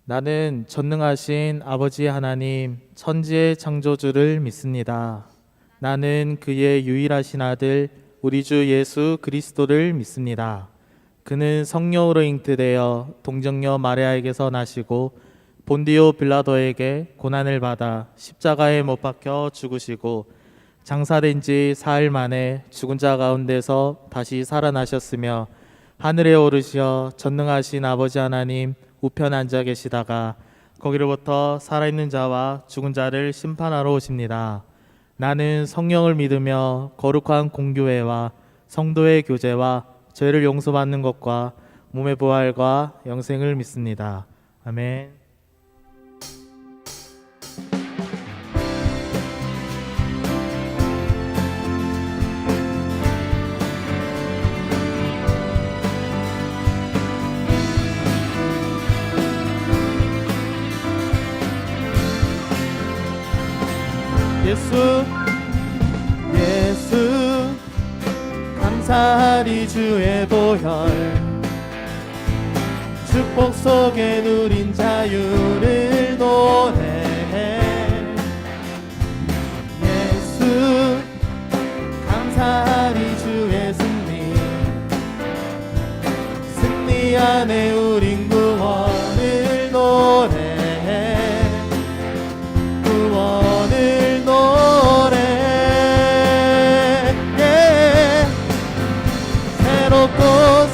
나는 전능하신 아버지 하나님, 천지의 창조주를 믿습니다. 나는 그의 유일하신 아들, 우리 주 예수 그리스도를 믿습니다. 그는 성령으로 잉태되어 동정녀 마리아에게서 나시고 본디오 빌라도에게 고난을 받아 십자가에 못 박혀 죽으시고 장사된 지 사흘 만에 죽은 자 가운데서 다시 살아나셨으며 하늘에 오르시어 전능하신 아버지 하나님 우편 앉아 계시다가 거기로부터 살아있는 자와 죽은 자를 심판하러 오십니다. 나는 성령을 믿으며 거룩한 공교회와 성도의 교제와 죄를 용서받는 것과 몸의 부활과 영생을 믿습니다. 아멘. 예수 감사하리 주의 보혈 축복 속에 누린 자유를 노래해 예수 감사하리 주의 승리 안에 우린 구원을 노래해 구원을 노래해 새롭고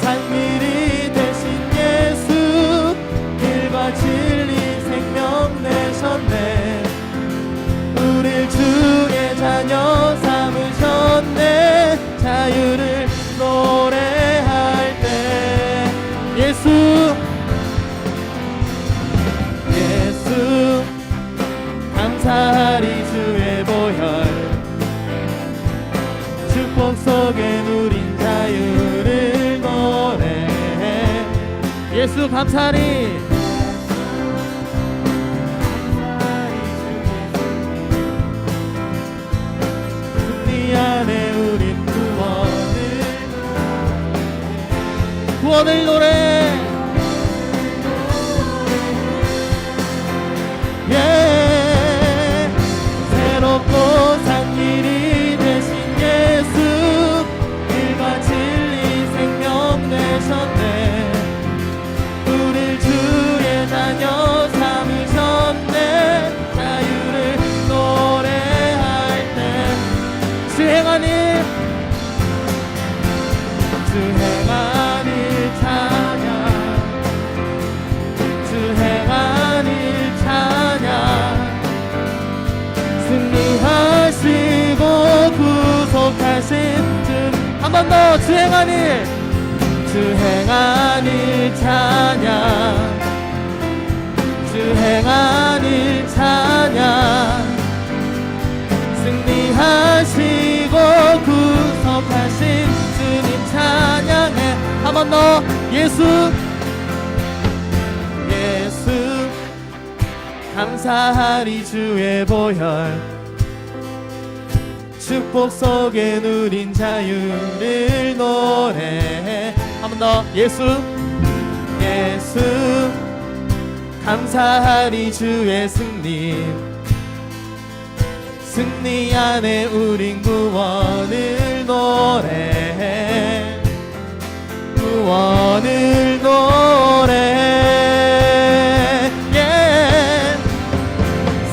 산길이 되신 예수 길과 진리 생명 내셨네 우릴 주의 자녀 삼으셨네 자유를 노래할 때 예수 감사하리 주의 보혈 축복 속에 누린 자유를 노래해 예수 감사하리 승리 안에 우린 구원을 노래 새롭고 산길이 되신 예수 길과 진리 생명 되셨네 우릴 주의 자녀 삼으셨네 자유를 노래할 때 주 행한 일 찬양 주 행한 일 찬양 승리하시고 구속하신 주 한 번 더 주 행한 일 찬양 주 행한 일 찬양 승리하시고 구속하신 주님 찬양해 한 번 더 예수 감사하리 주의 보혈 축복 속에 누린 자유를 노래해 한 번 더 예수 감사하리 주의 승리 안에 우린 구원을 노래해 구원을 노래해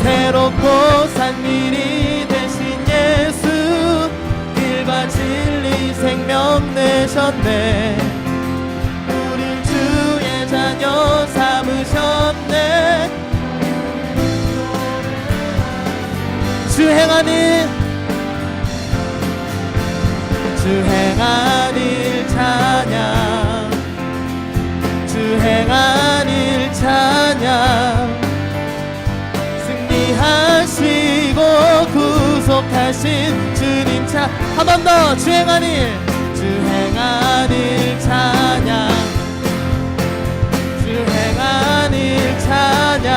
새롭고 산길이 되신 예수 길과 진리 생명 내셨네 우릴 주의 자녀 삼으셨네 주 행한 일 찬양 주 행한 일 찬양 승리하시고 구속하신 주님 한 번 더 주 행한 일 찬양 주 행한 일 찬양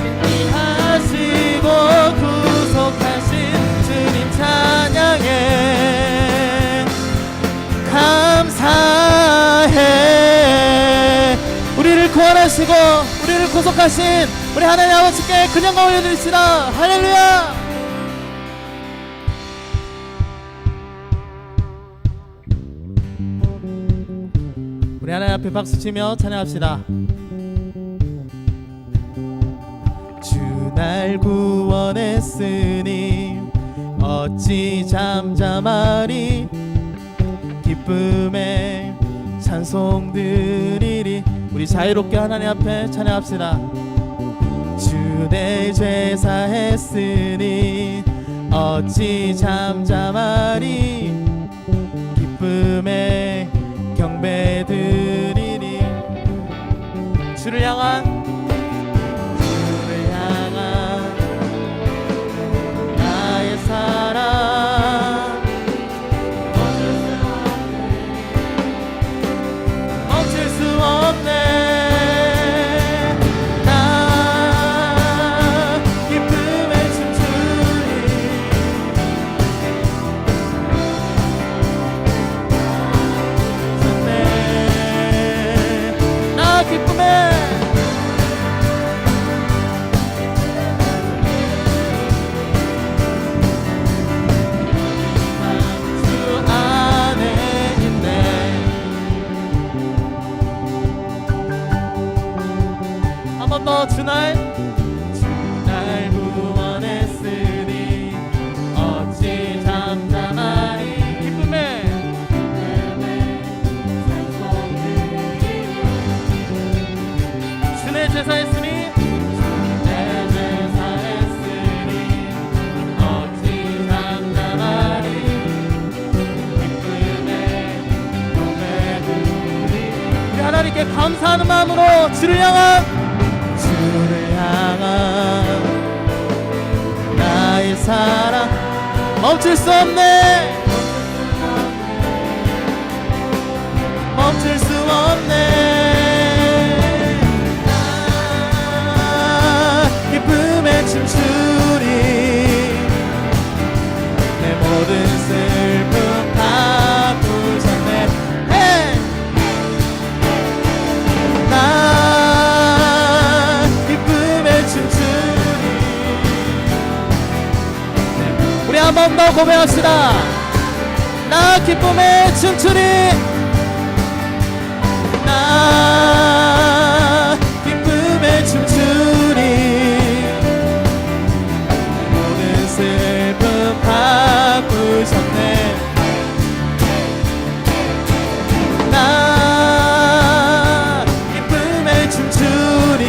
승리하시고 구속하신 주님 찬양해 감사해 우리를 구원하신 구원하시고 우리를 구속하신 우리 하나님 아버지께 그 영광 올려드립시다. 할렐루야. 우리 하나님 앞에 박수치며 찬양합시다. 주 날 구원했으니 어찌 잠잠하리. 기쁨에 찬송 드리리. 우리 자유롭게 하나님 앞에 찬양합시다. 주 내 죄 사했으니 어찌 잠잠하리. 기쁨에 경배 드리리. 주를 향한 나의 사랑 멈출 수 없네. 나 기쁨에 춤추리. 나 기쁨에 주날 구원했으니 어찌 잠잠하리. 기쁨에 주내 제사했으니 어찌 잠잠하리. 기쁨에 경배드리리. 우리 하나님께 감사하는 마음으로 주를 향한 나의 사랑 멈출 수 없네. 멈출 수 없네. 나 기쁨에 춤추리. 내 모든 슬픔 바꾸셨네. 나 한 번 더 고백합시다. 나 기쁨에 춤추리. 나 기쁨에 춤추리. 모든 슬픔 바꾸셨네. 나 기쁨에 춤추리.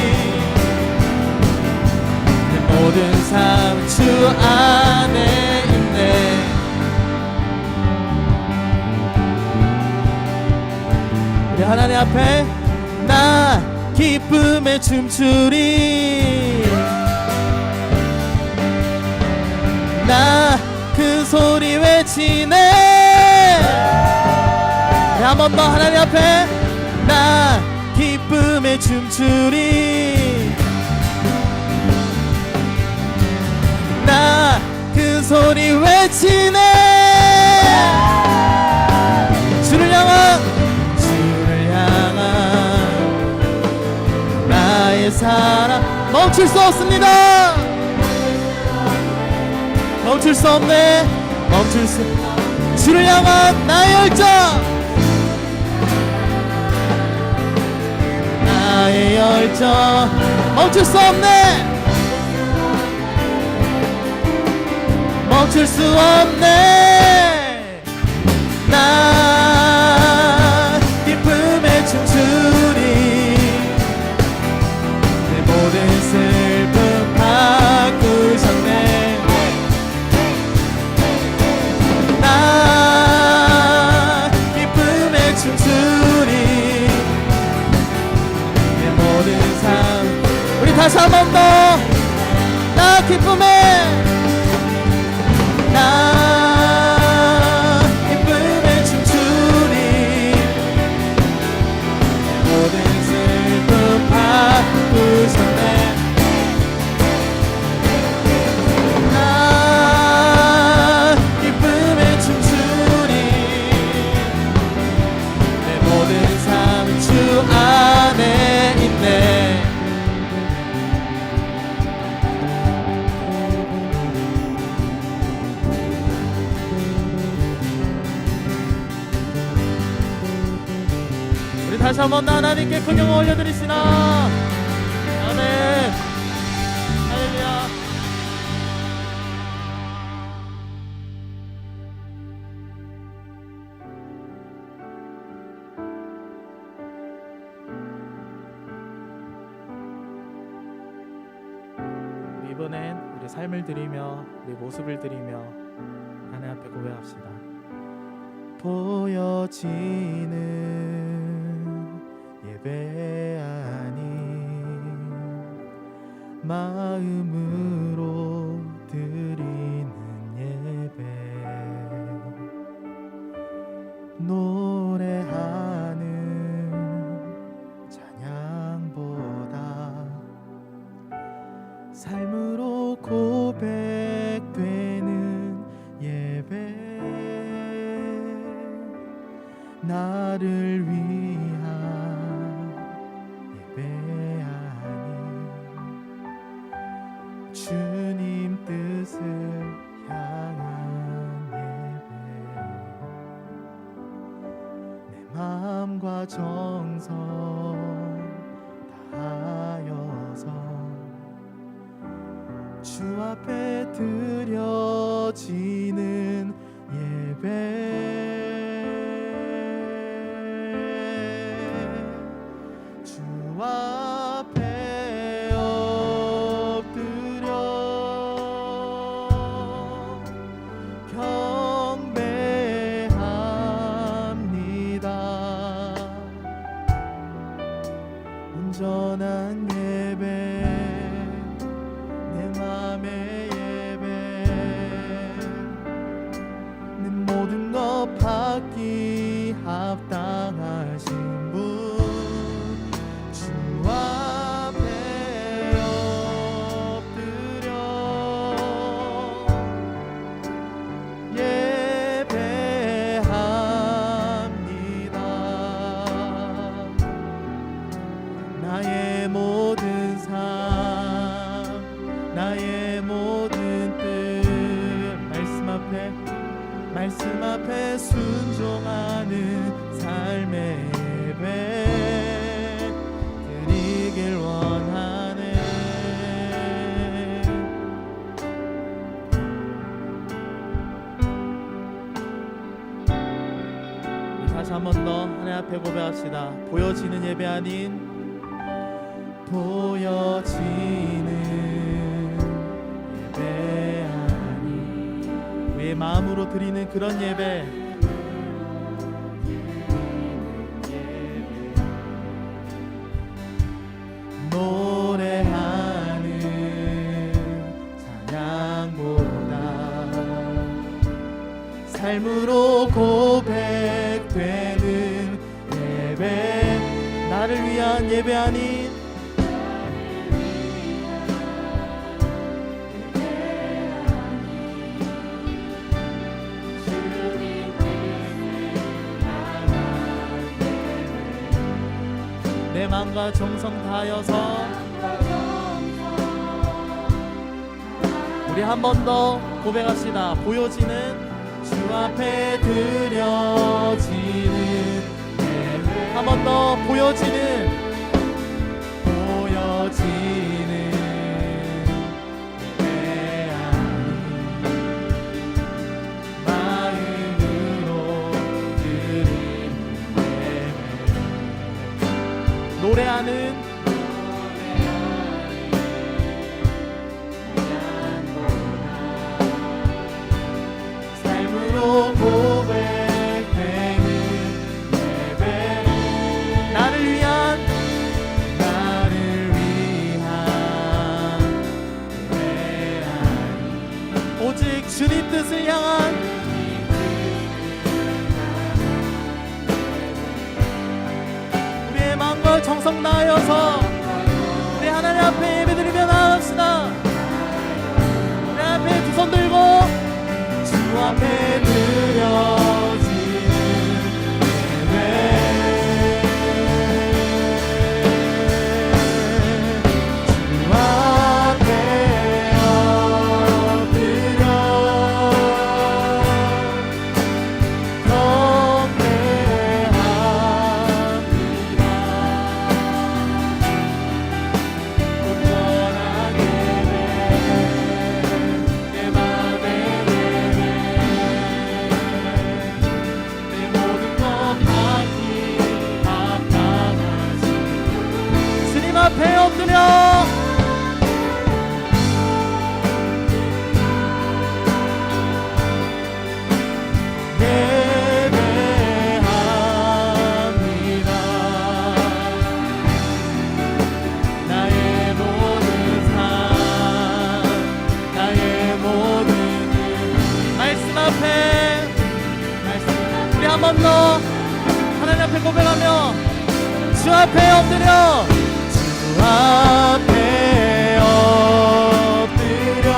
내 모든 삶 주 안에 하나님 앞에 나 기쁨에 춤추리. 나 큰 소리 외치네. 한 번 더 하나님 앞에 나 기쁨에 춤추리. 나 큰 소리 외치네. 주를 향한 나의 사랑 멈출 수 없습니다. 멈출 수 없네. 멈출 수. 주를 향한 나의 열정. 나의 열정 멈출 수 없네. 멈출 수 없네. 나 기쁨에 춤추리. 모든 슬픔 바꾸셨네. 나 기쁨에 춤추리. 내 모든 삶. 우리 다시 한 번 더. 나 기쁨에 나 기쁨에 춤추리. 내 모든 슬픔 바꾸셨네. 주 안에 있네. 다시 한번 하나님께 큰 영광 올려드리시나. 아멘. 할렐루야. 이번엔 우리 삶을 드리며 우리 모습을 드리며 하나님 앞에 고백합시다. 보여지는 예배 아닌 마음으로 드리는 예배, 노래하는 찬양보다 삶으로 고백되는 예배, 나를 위한 예배 아닌 주님 뜻을 향한 예배, 내 마음과 정성 다하여서 주 앞에 드려지는 예배, 주 앞에 엎드려 경배합니다. 온전한 예배, 내 맘의 예배, 내 모든 것 받기 합당하신 분, 주 앞에 엎드려 예배합니다. 나의 모든 삶, 나의 모든 뜻, 말씀 앞에 순종하는 삶의 예배 드리길 원하네. 다시 한 번 더 하나님 앞에 고백합시다. 보여지는 예배 아닌, 보여지는 예배 아닌, 우리의 마음으로 드리는 그런 예배, 노래하는 찬양보다 삶으로 고백되는 예배, 나를 위한 예배 아닌 내 마음과 정성 다하여서, 우리 한 번 더 고백합시다. 보여지는 주 앞에 드려지는 예배, 한 번 더 보여지는 예배 아닌 마음으로 드리는 예배, 노래하는 삶으로 고백되는 예배, 나를 위한 예배 아닌 오직 주님 뜻을 향한 우리의 마음과 정성 다하여서 우리 하나님 앞에 예배드리며 나아갑시다. 우리 앞에 두 손 들고 주 앞에 드려지는 예배, 주 앞에 엎드려 고백하며 주 앞에 엎드려 주 앞에 엎드려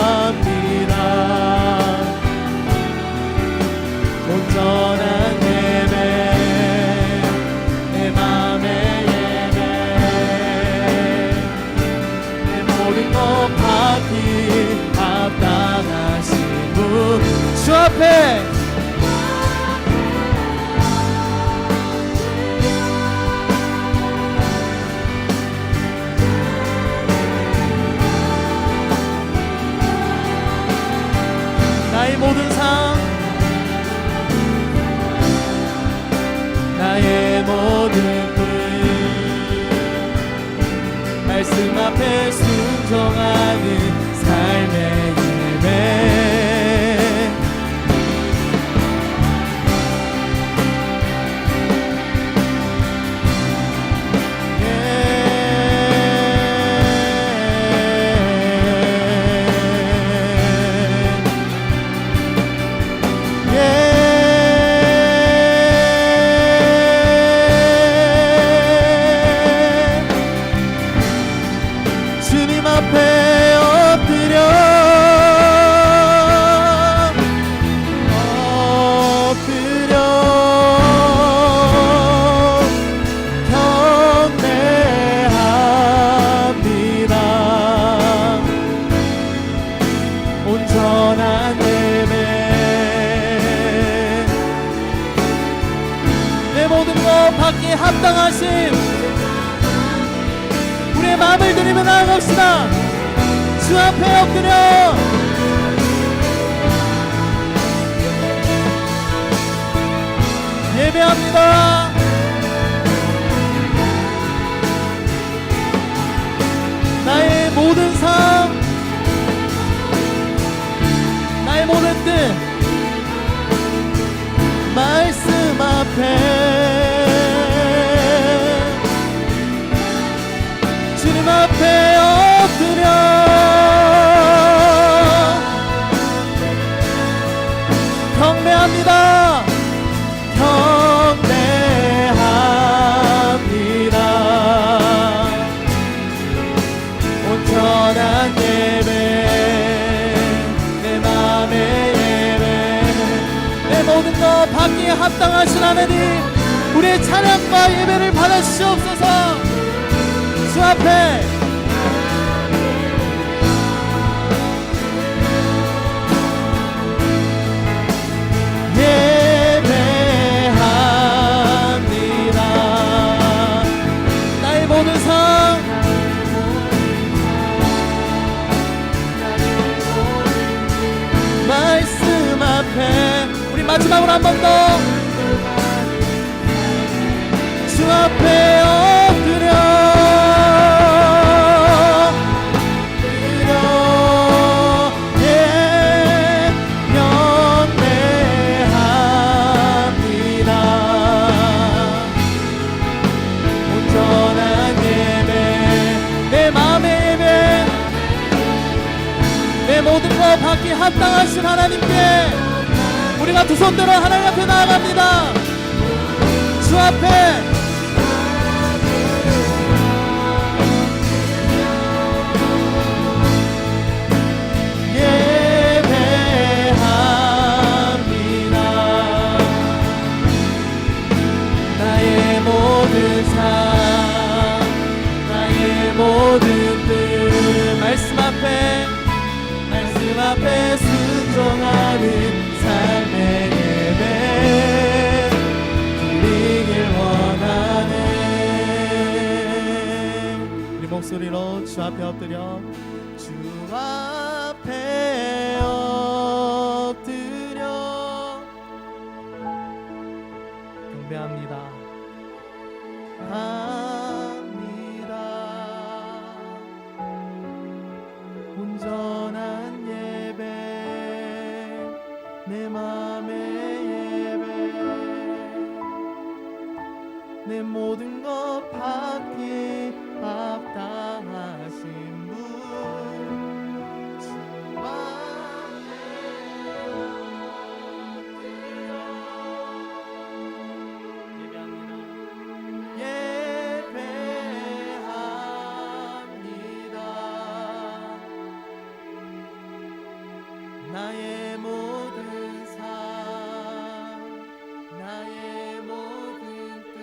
경배합니다. 온전한 예배 내 맘의 예배 내 모든 것 받기 합당하신 분 주 앞에 나의 모든 삶 나의 모든 뜻 말씀 앞에 순종하는 삶의 예배 주님 앞에 엎드려 경배합니다. 온전한 예배 내 모든 것 받기에 합당하심 우리의 마음을 드리며 나아갑시다. 주 앞에 엎드려 예배합니다. 나의 모든 삶 나의 모든 뜻 말씀 앞에 주님 앞에 엎드려 경배합니다. 경배합니다. 온전한 예배 내 맘의 예배 내 모든 것 받기에 합당하신 하나님 우리의 찬양과 예배를 받아주시옵소서. 주 앞에 예배합니다. 나의 모든 삶 말씀 앞에 우리 마지막으로 한 번 더 주 앞에 엎드려 모든 것 받기 합당하신 하나님께 우리가 두 손 들어 하나님 앞에 나아갑니다. 주 앞에 예배합니다. 나의 모든 삶 나의 모든 뜻 말씀 앞에 순종하는 삶의 예배 드리길 원하네. 우리 목소리로 주 앞에 엎드려 주 앞에 엎드려 경배합니다. 온전한 예배 내 맘의 예배 내 모든 것 받기 합당하신 분 주 앞에 나의 모든 삶, 나의 모든 뜻,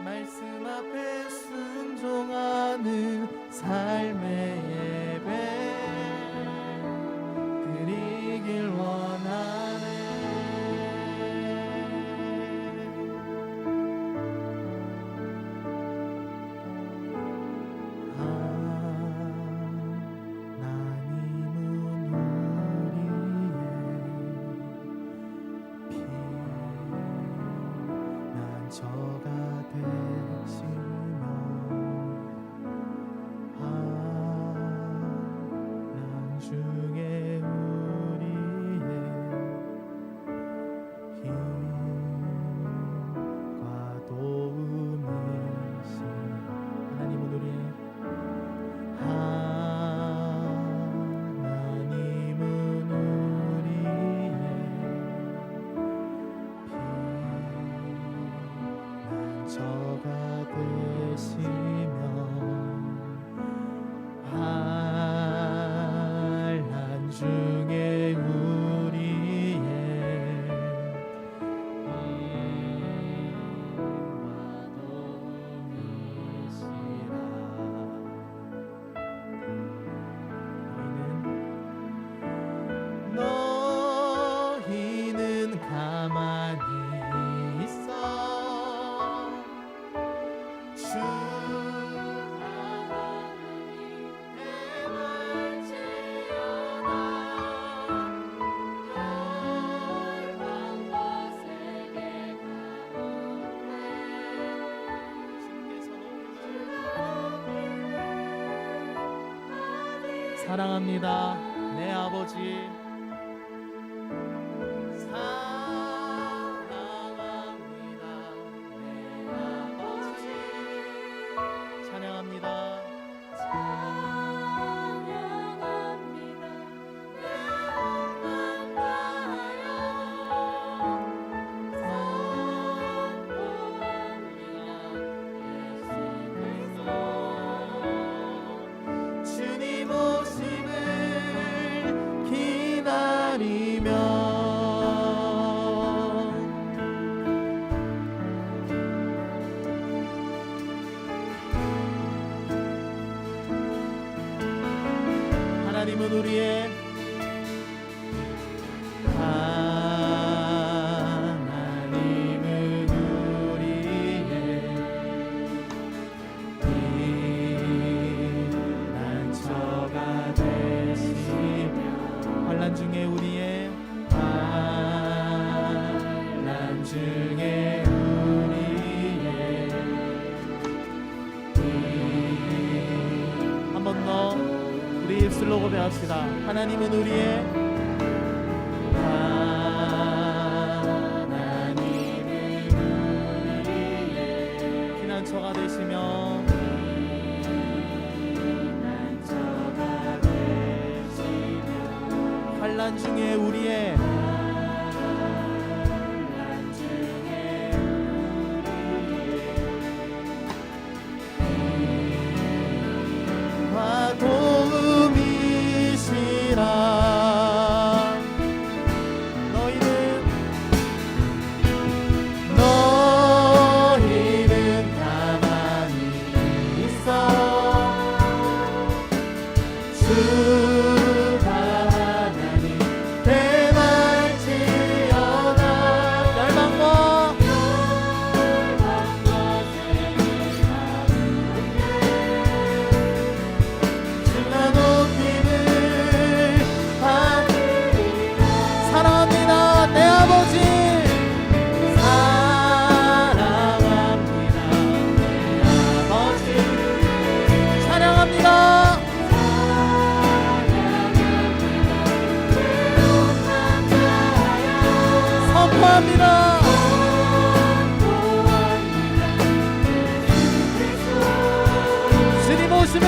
말씀 앞에 순종하는 삶의 예배 드리길 원하네. 저가 되시며 나중에 우리의 힘과 도움이시. 하나님은 우리의 저가 되시며 환난 중에 우리의 힘과 도움이시라. 너희는 가만히 있어 주 하나님의 말지어다. 열방과 세계 가운데 사랑합니다 내 아버지. 찬양합니다. 내 몸만 다하여 선포합니다. 예수 그리스도 주님 오심을 기다리며 하나님은 우리의 피난처가 되시며 환난 중에 우리의 환난 중에 한 번 더 우리 입술로 고백합시다. 하나님은 우리의 피난처가 되시며 환난 중에 우리의 도움이시라. 너희는 가만히 있어 주 하나님 대말지어다. 열방과 선포합니다. 주님 오심을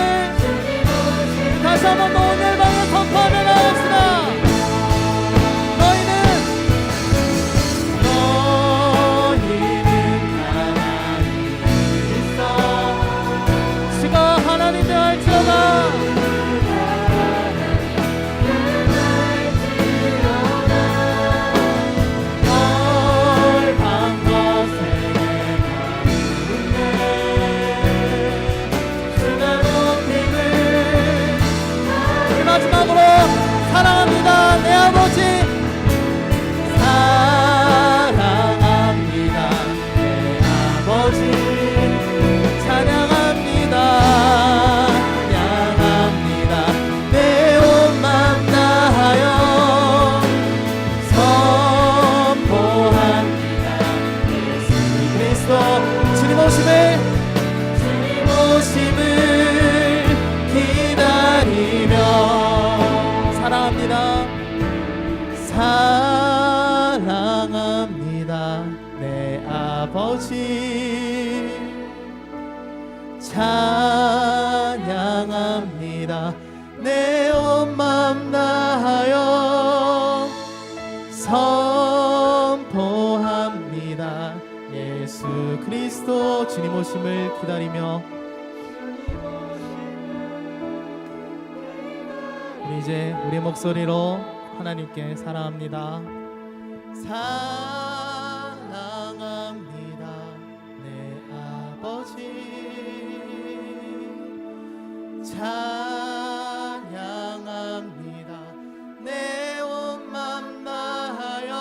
다시 한번 온 열방에 선포하며 나갑시다. 너희는 가만히 있어 주가 하나님 되할지어다. 마음으로 사랑합니다. 내 아버지 사랑합니다. 내 아버지 찬양합니다. 찬양합니다. 내 온 마음 다하여 선포합니다. 예수 그리스도 주님 오심을 기다리며 사랑합니다. 사랑합니다. 내 아버지 찬양합니다. 내 온 마음 다하여 선포합니다. 예수 그리스도 주님 오심을 기다리며 우리 이제 우리 목소리로 하나님께 사랑합니다. 사랑합니다. 내 아버지 찬양합니다. 내 온 마음 다하여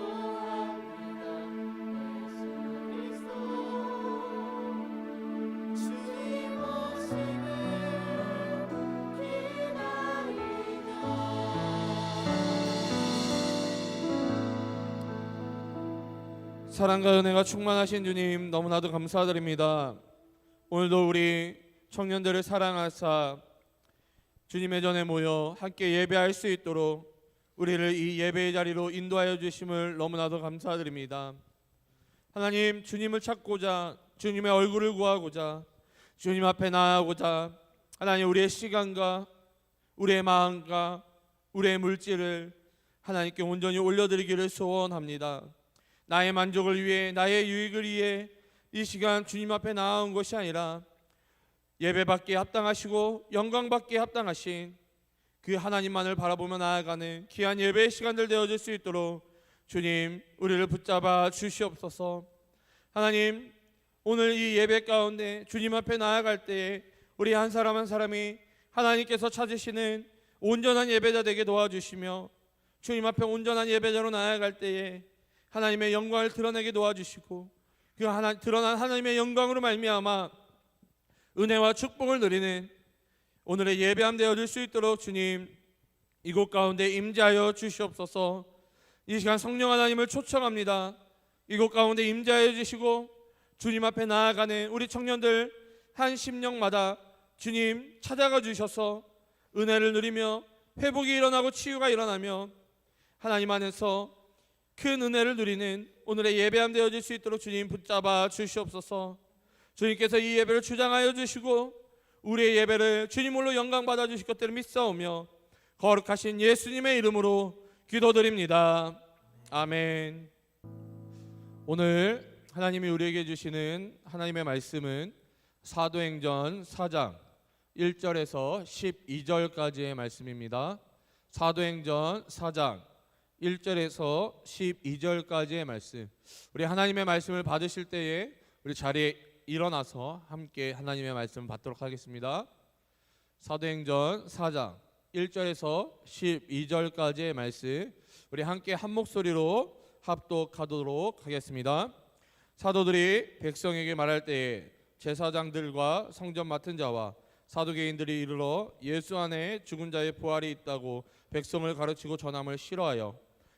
선포합니다. 예수 그리스도 주님 오심을 기다리며 사랑과 은혜가 충만하신 주님 너무나도 감사드립니다. 오늘도 우리 청년들을 사랑하사 주님의 전에 모여 함께 예배할 수 있도록 우리를 이 예배의 자리로 인도하여 주심을 너무나도 감사드립니다. 하나님, 주님을 찾고자 주님의 얼굴을 구하고자 주님 앞에 나아가고자 하나님 우리의 시간과 우리의 마음과 우리의 물질을 하나님께 온전히 올려드리기를 소원합니다. 나의 만족을 위해 나의 유익을 위해 이 시간 주님 앞에 나아온 것이 아니라 예배받기에 합당하시고 영광받기에 합당하신 그 하나님만을 바라보며 나아가는 귀한 예배의 시간들 되어질 수 있도록 주님 우리를 붙잡아 주시옵소서. 하나님, 오늘 이 예배 가운데 주님 앞에 나아갈 때에 우리 한 사람 한 사람이 하나님께서 찾으시는 온전한 예배자 되게 도와주시며 주님 앞에 온전한 예배자로 나아갈 때에 하나님의 영광을 드러내게 도와주시고 그 드러난 하나님의 영광으로 말미암아 은혜와 축복을 누리는 오늘의 예배함 되어질 수 있도록 주님 이곳 가운데 임재하여 주시옵소서. 이 시간 성령 하나님을 초청합니다. 이곳 가운데 임재하여 주시고 주님 앞에 나아가는 우리 청년들 한 심령마다 주님 찾아가 주셔서 은혜를 누리며 회복이 일어나고 치유가 일어나며 하나님 안에서 큰 은혜를 누리는 오늘의 예배함 되어질 수 있도록 주님 붙잡아 주시옵소서. 주님께서 이 예배를 주장하여 주시고 우리의 예배를 주님으로 영광 받아 주실 것들을 믿사오며 거룩하신 예수님의 이름으로 기도드립니다. 아멘. 오늘 하나님이 우리에게 주시는 하나님의 말씀은 사도행전 4장 1절에서 12절까지의 말씀입니다. 사도행전 4장 1절에서 12절까지의 말씀. 우리 하나님의 말씀을 받으실 때에 우리 자리에 일어나서 함께 하나님의 말씀을 받도록 하겠습니다. 사도행전 4장 1절에서 12절까지의 말씀 우리 함께 한 목소리로 합독하도록 하겠습니다. 사도들이 백성에게 말할 때에 제사장들과 성전 맡은 자와 사두개인들이 이르러 예수 안에 죽은 자의 부활이 있다고 백성을 가르치고 전함을 싫어하여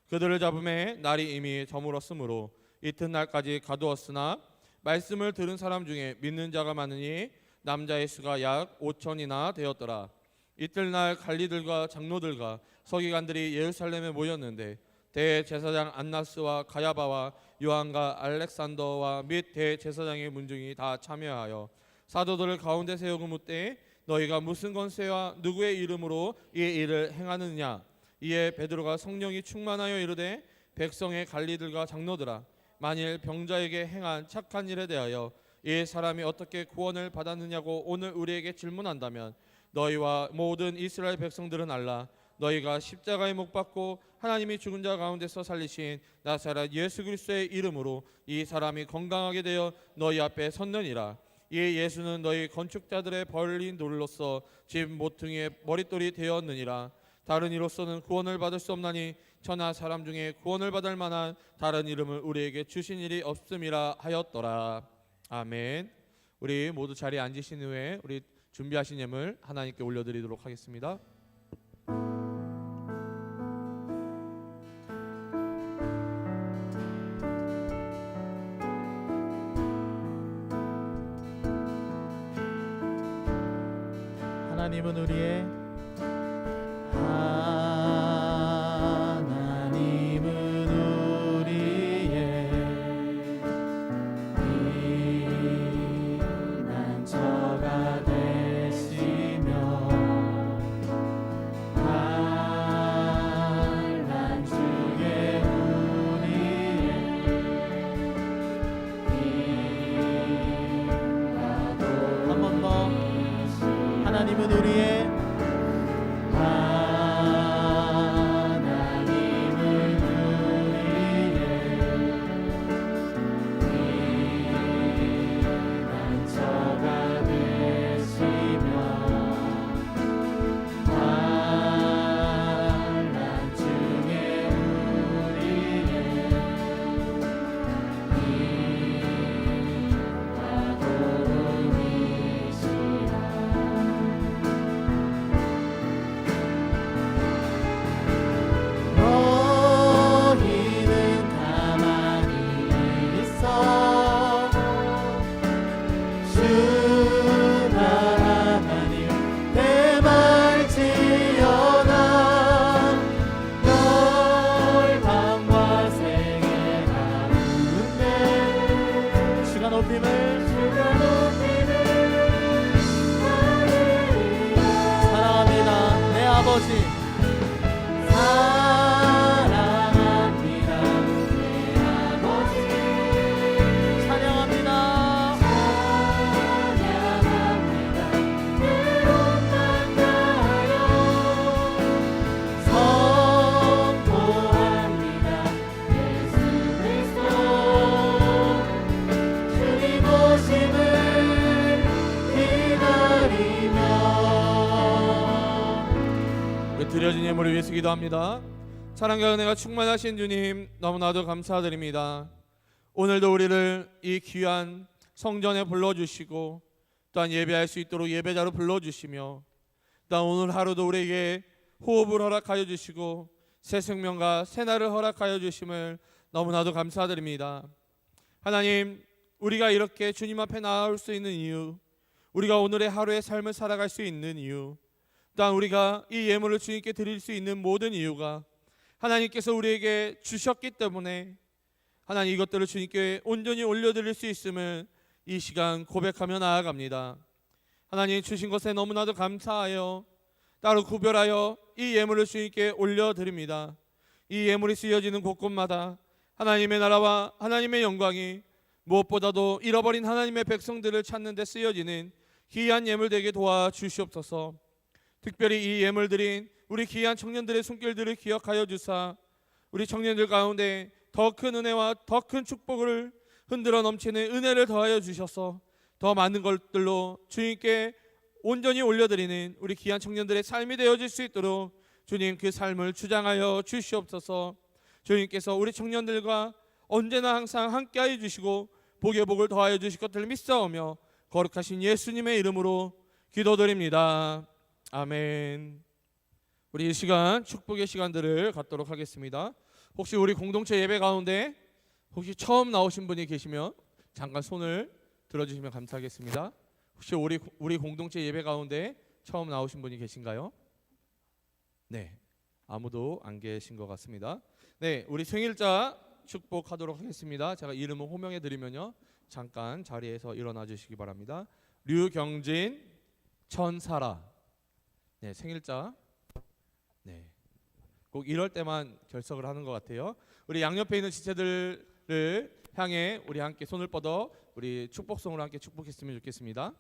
그들을 잡음에 날이 이미 저물었으므로 이튿날까지 가두었으나 말씀을 들은 사람 중에 믿는 자가 많으니 남자의 수가 약 5천이나 되었더라. 이튿날 관리들과 장로들과 서기관들이 예루살렘에 모였는데 대제사장 안나스와 가야바와 요한과 알렉산더와 및 대제사장의 문중이 다 참여하여 사도들을 가운데 세우고 묻되 너희가 무슨 권세와 누구의 이름으로 이 일을 행하느냐. 이에 베드로가 성령이 충만하여 이르되 백성의 관리들과 장로들아 만일 병자에게 행한 착한 일에 대하여 이 사람이 어떻게 구원을 받았느냐고 오늘 우리에게 질문한다면 너희와 모든 이스라엘 백성들은 알라. 너희가 십자가에 못 박고 하나님이 죽은 자 가운데서 살리신 나사렛 예수 그리스도의 이름으로 이 사람이 건강하게 되어 너희 앞에 섰느니라. 이에 예수는 너희 건축자들의 벌린 돌로서 집 모퉁이의 머릿돌이 되었느니라. 다른 이로서는 구원을 받을 수 없나니 천하 사람 중에 구원을 받을 만한 다른 이름을 우리에게 주신 일이 없음이라 하였더라. 아멘. 우리 모두 자리에 앉으신 후에 우리 준비하신 예물 하나님께 올려드리도록 하겠습니다. 하나님은 우리의 피난처가 되시며 환난 중에 우리의 한 번 더. 하나님은 우리의 피난처가 되시며 환난 중에 우리의 힘과 도움이시라. 너희는 가만히 있어 주 하나님 대말지어다. 열방과 세계 가운데 주가 높임을 사랑합니다. 내 아버지 사랑합니다. 내 아버지 찬양합니다. 찬양합니다. 내로만 다하여 선포합니다. 예수 그리스도 주님 오심을 기다리며. 드려진 예물을 위해서 기도합니다. 사랑과 은혜가 충만하신 주님, 너무나도 감사드립니다. 오늘도 우리를 이 귀한 성전에 불러주시고 또한 예배할 수 있도록 예배자로 불러주시며 또한 오늘 하루도 우리에게 호흡을 허락하여 주시고 새 생명과 새 날을 허락하여 주심을 너무나도 감사드립니다. 하나님, 우리가 이렇게 주님 앞에 나아올 수 있는 이유, 우리가 오늘의 하루의 삶을 살아갈 수 있는 이유, 또한 우리가 이 예물을 주님께 드릴 수 있는 모든 이유가 하나님께서 우리에게 주셨기 때문에 하나님 이것들을 주님께 온전히 올려드릴 수 있음을 이 시간 고백하며 나아갑니다. 하나님 주신 것에 너무나도 감사하여 따로 구별하여 이 예물을 주님께 올려드립니다. 이 예물이 쓰여지는 곳곳마다 하나님의 나라와 하나님의 영광이 무엇보다도 잃어버린 하나님의 백성들을 찾는 데 쓰여지는 귀한 예물 되게 도와주시옵소서. 특별히 이 예물 드린 우리 귀한 청년들의 손길들을 기억하여 주사 우리 청년들 가운데 더 큰 은혜와 더 큰 축복을 흔들어 넘치는 은혜를 더하여 주셔서 더 많은 것들로 주님께 온전히 올려드리는 우리 귀한 청년들의 삶이 되어질 수 있도록 주님 그 삶을 주장하여 주시옵소서. 주님께서 우리 청년들과 언제나 항상 함께하여 주시고 복의 복을 더하여 주실 것을 믿사오며 거룩하신 예수님의 이름으로 기도드립니다. 아멘. 우리 이 시간 축복의 시간들을 갖도록 하겠습니다. 혹시 우리 공동체 예배 가운데 혹시 처음 나오신 분이 계시면 잠깐 손을 들어주시면 감사하겠습니다. 혹시 우리 공동체 예배 가운데 처음 나오신 분이 계신가요? 네, 아무도 안 계신 것 같습니다. 네, 우리 생일자 축복하도록 하겠습니다. 제가 이름을 호명해 드리면요, 잠깐 자리에서 일어나 주시기 바랍니다. 류경진, 천사라. 네, 생일자. 네, 꼭 이럴 때만 결석을 하는 것 같아요. 우리 양옆에 있는 지체들을 향해 우리 함께 손을 뻗어 우리 축복송으로 함께 축복했으면 좋겠습니다.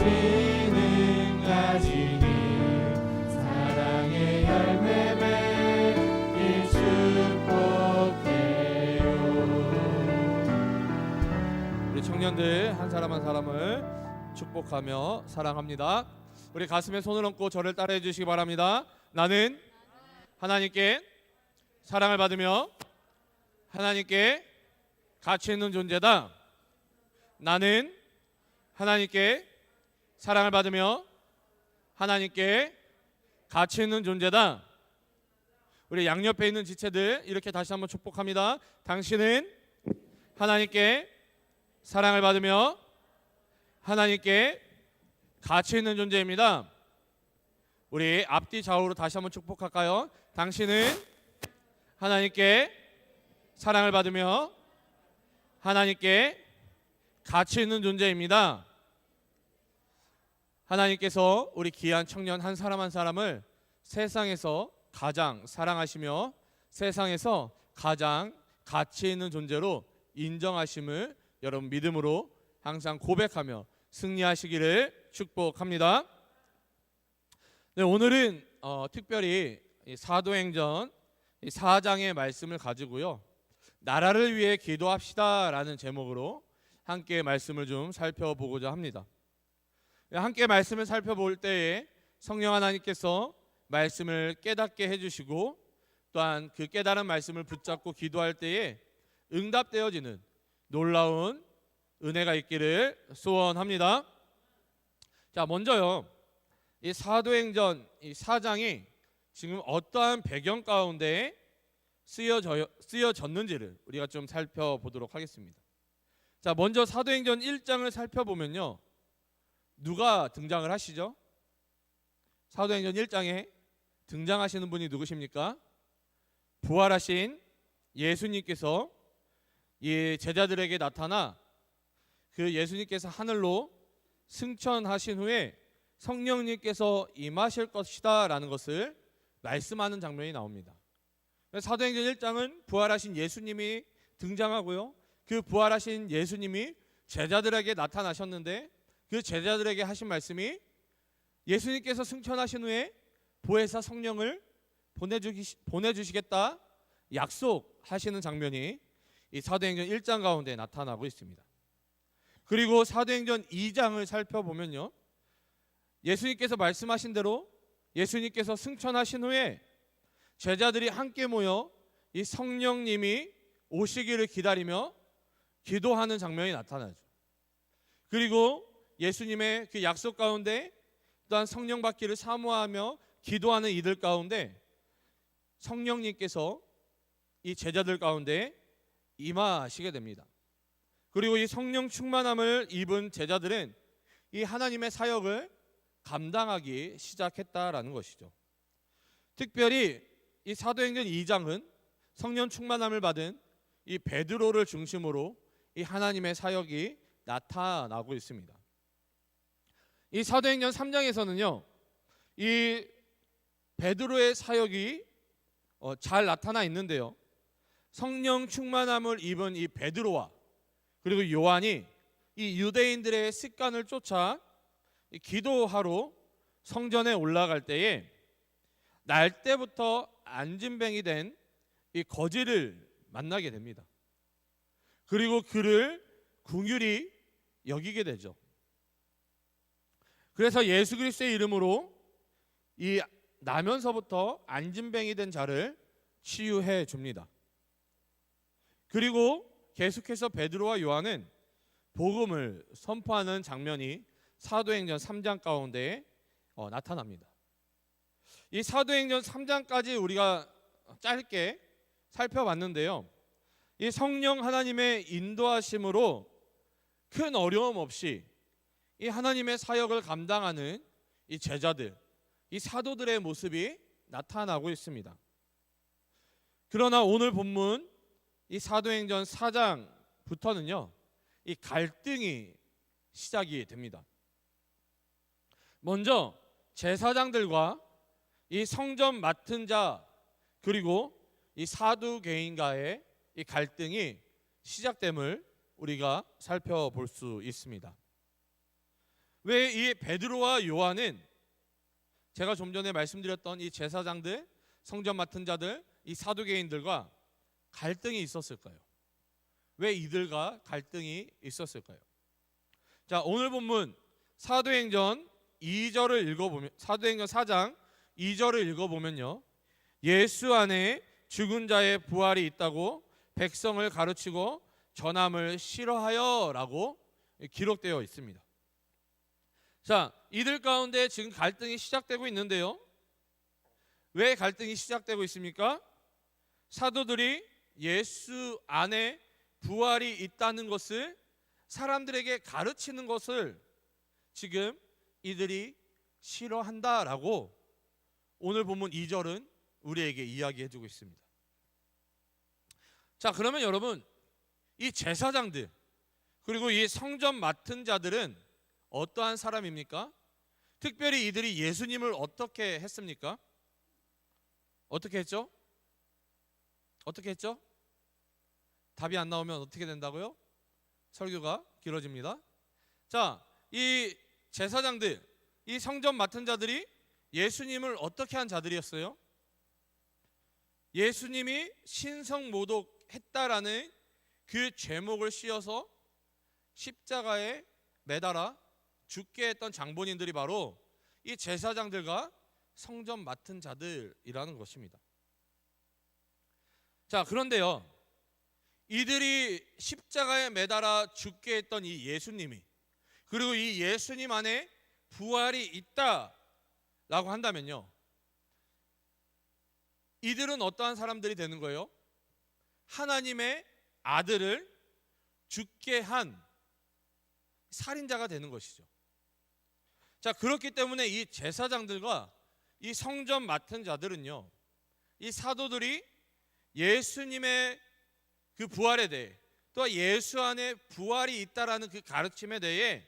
지능 가지니 사랑의 열매 맺길 축복해요. 우리 청년들 한 사람 한 사람을 축복하며 사랑합니다. 우리 가슴에 손을 얹고 저를 따라해 주시기 바랍니다. 나는 하나님께 사랑을 받으며 하나님께 가치 있는 존재다. 나는 하나님께 사랑을 받으며 하나님께 가치 있는 존재다. 우리 양옆에 있는 지체들 이렇게 다시 한번 축복합니다. 당신은 하나님께 사랑을 받으며 하나님께 가치 있는 존재입니다. 우리 앞뒤 좌우로 다시 한번 축복할까요? 당신은 하나님께 사랑을 받으며 하나님께 가치 있는 존재입니다. 하나님께서 우리 귀한 청년 한 사람 한 사람을 세상에서 가장 사랑하시며 세상에서 가장 가치 있는 존재로 인정하심을 여러분 믿음으로 항상 고백하며 승리하시기를 축복합니다. 네, 오늘은 특별히 사도행전 4장의 말씀을 가지고요, 나라를 위해 기도합시다 라는 제목으로 함께 말씀을 좀 살펴보고자 합니다. 함께 말씀을 살펴볼 때에 성령 하나님께서 말씀을 깨닫게 해주시고 또한 그 깨달은 말씀을 붙잡고 기도할 때에 응답되어지는 놀라운 은혜가 있기를 소원합니다. 자, 먼저요, 이 사도행전 이 4장이 지금 어떠한 배경 가운데 쓰여졌는지를 우리가 좀 살펴보도록 하겠습니다. 자, 먼저 사도행전 1장을 살펴보면요, 누가 등장을 하시죠? 사도행전 1장에 등장하시는 분이 누구십니까? 부활하신 예수님께서 이 제자들에게 나타나 그 예수님께서 하늘로 승천하신 후에 성령님께서 임하실 것이다 라는 것을 말씀하는 장면이 나옵니다. 사도행전 1장은 부활하신 예수님이 등장하고요, 그 부활하신 예수님이 제자들에게 나타나셨는데 그 제자들에게 하신 말씀이 예수님께서 승천하신 후에 보혜사 성령을 보내주시겠다 약속하시는 장면이 이 사도행전 1장 가운데 나타나고 있습니다. 그리고 사도행전 2장을 살펴보면요, 예수님께서 말씀하신 대로 예수님께서 승천하신 후에 제자들이 함께 모여 이 성령님이 오시기를 기다리며 기도하는 장면이 나타나죠. 그리고 예수님의 그 약속 가운데 또한 성령 받기를 사모하며 기도하는 이들 가운데 성령님께서 이 제자들 가운데 임하시게 됩니다. 그리고 이 성령 충만함을 입은 제자들은 이 하나님의 사역을 감당하기 시작했다라는 것이죠. 특별히 이 사도행전 2장은 성령 충만함을 받은 이 베드로를 중심으로 이 하나님의 사역이 나타나고 있습니다. 이 사도행전 3장에서는요, 이 베드로의 사역이 잘 나타나 있는데요, 성령 충만함을 입은 이 베드로와 그리고 요한이 이 유대인들의 습관을 쫓아 기도하러 성전에 올라갈 때에 날 때부터 안진뱅이 된 이 거지를 만나게 됩니다. 그리고 그를 긍휼히 여기게 되죠. 그래서 예수 그리스도의 이름으로 이 나면서부터 안진뱅이 된 자를 치유해 줍니다. 그리고 계속해서 베드로와 요한은 복음을 선포하는 장면이 사도행전 3장 가운데 나타납니다. 이 사도행전 3장까지 우리가 짧게 살펴봤는데요, 이 성령 하나님의 인도하심으로 큰 어려움 없이 이 하나님의 사역을 감당하는 이 제자들, 이 사도들의 모습이 나타나고 있습니다. 그러나 오늘 본문 이 사도행전 4장부터는요, 이 갈등이 시작이 됩니다. 먼저 제사장들과 이 성전 맡은 자 그리고 이 사두개인과의 이 갈등이 시작됨을 우리가 살펴볼 수 있습니다. 왜 이 베드로와 요한은 제가 좀 전에 말씀드렸던 이 제사장들, 성전 맡은 자들, 이 사두개인들과 갈등이 있었을까요? 왜 이들과 갈등이 있었을까요? 자, 오늘 본문 사도행전 2절을 읽어보면, 사도행전 4장 2절을 읽어보면요, 예수 안에 죽은 자의 부활이 있다고 백성을 가르치고 전함을 싫어하여 라고 기록되어 있습니다. 자, 이들 가운데 지금 갈등이 시작되고 있는데요, 왜 갈등이 시작되고 있습니까? 사도들이 예수 안에 부활이 있다는 것을 사람들에게 가르치는 것을 지금 이들이 싫어한다라고 오늘 본문 2절은 우리에게 이야기해 주고 있습니다. 자, 그러면 여러분, 이 제사장들 그리고 이 성전 맡은 자들은 어떠한 사람입니까? 특별히 이들이 예수님을 어떻게 했습니까? 어떻게 했죠? 어떻게 했죠? 답이 안 나오면 어떻게 된다고요? 설교가 길어집니다. 자, 이 제사장들, 이 성전 맡은 자들이 예수님을 어떻게 한 자들이었어요? 예수님이 신성모독했다라는 그 죄목을 씌워서 십자가에 매달아 죽게 했던 장본인들이 바로 이 제사장들과 성전 맡은 자들이라는 것입니다. 자, 그런데요, 이들이 십자가에 매달아 죽게 했던 이 예수님이, 그리고 이 예수님 안에 부활이 있다라고 한다면요, 이들은 어떠한 사람들이 되는 거예요? 하나님의 아들을 죽게 한 살인자가 되는 것이죠. 자, 그렇기 때문에 이 제사장들과 이 성전 맡은 자들은요, 이 사도들이 예수님의 그 부활에 대해, 또 예수 안에 부활이 있다라는 그 가르침에 대해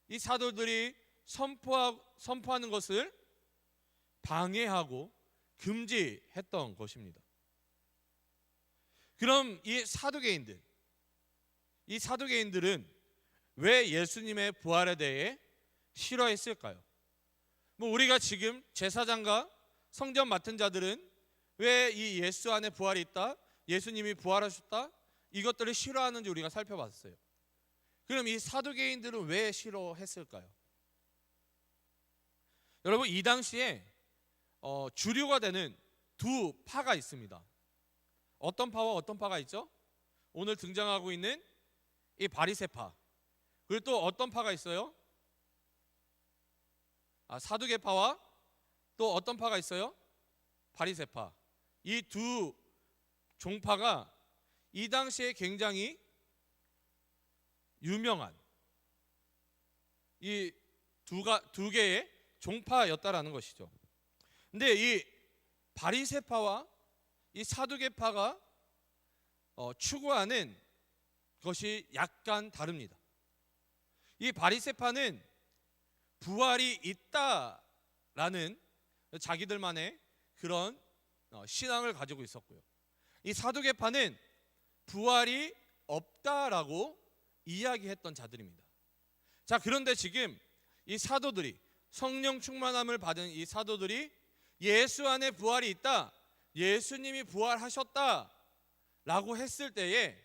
이 사도들이 선포하는 것을 방해하고 금지했던 것입니다. 그럼 이 사두개인들은 왜 예수님의 부활에 대해 싫어했을까요? 우리가 지금 제사장과 성전 맡은 자들은 왜 이 예수 안에 부활이 있다, 예수님이 부활하셨다, 이것들을 싫어하는지 우리가 살펴봤어요. 그럼 이 사두개인들은 왜 싫어했을까요? 여러분, 이 당시에 주류가 되는 두 파가 있습니다. 어떤 파와 어떤 파가 있죠? 오늘 등장하고 있는 이 바리새파, 그리고 또 어떤 파가 있어요? 사두개파와 또 어떤 파가 있어요? 바리새파. 이 두 종파가 이 당시에 굉장히 유명한 이 두 개의 종파였다라는 것이죠. 근데 이 바리새파와 이 사두개파가 추구하는 것이 약간 다릅니다. 이 바리새파는 부활이 있다라는 자기들만의 그런 신앙을 가지고 있었고요, 이 사두개파는 부활이 없다라고 이야기했던 자들입니다. 자, 그런데 지금 이 사도들이, 성령 충만함을 받은 이 사도들이 예수 안에 부활이 있다, 예수님이 부활하셨다 라고 했을 때에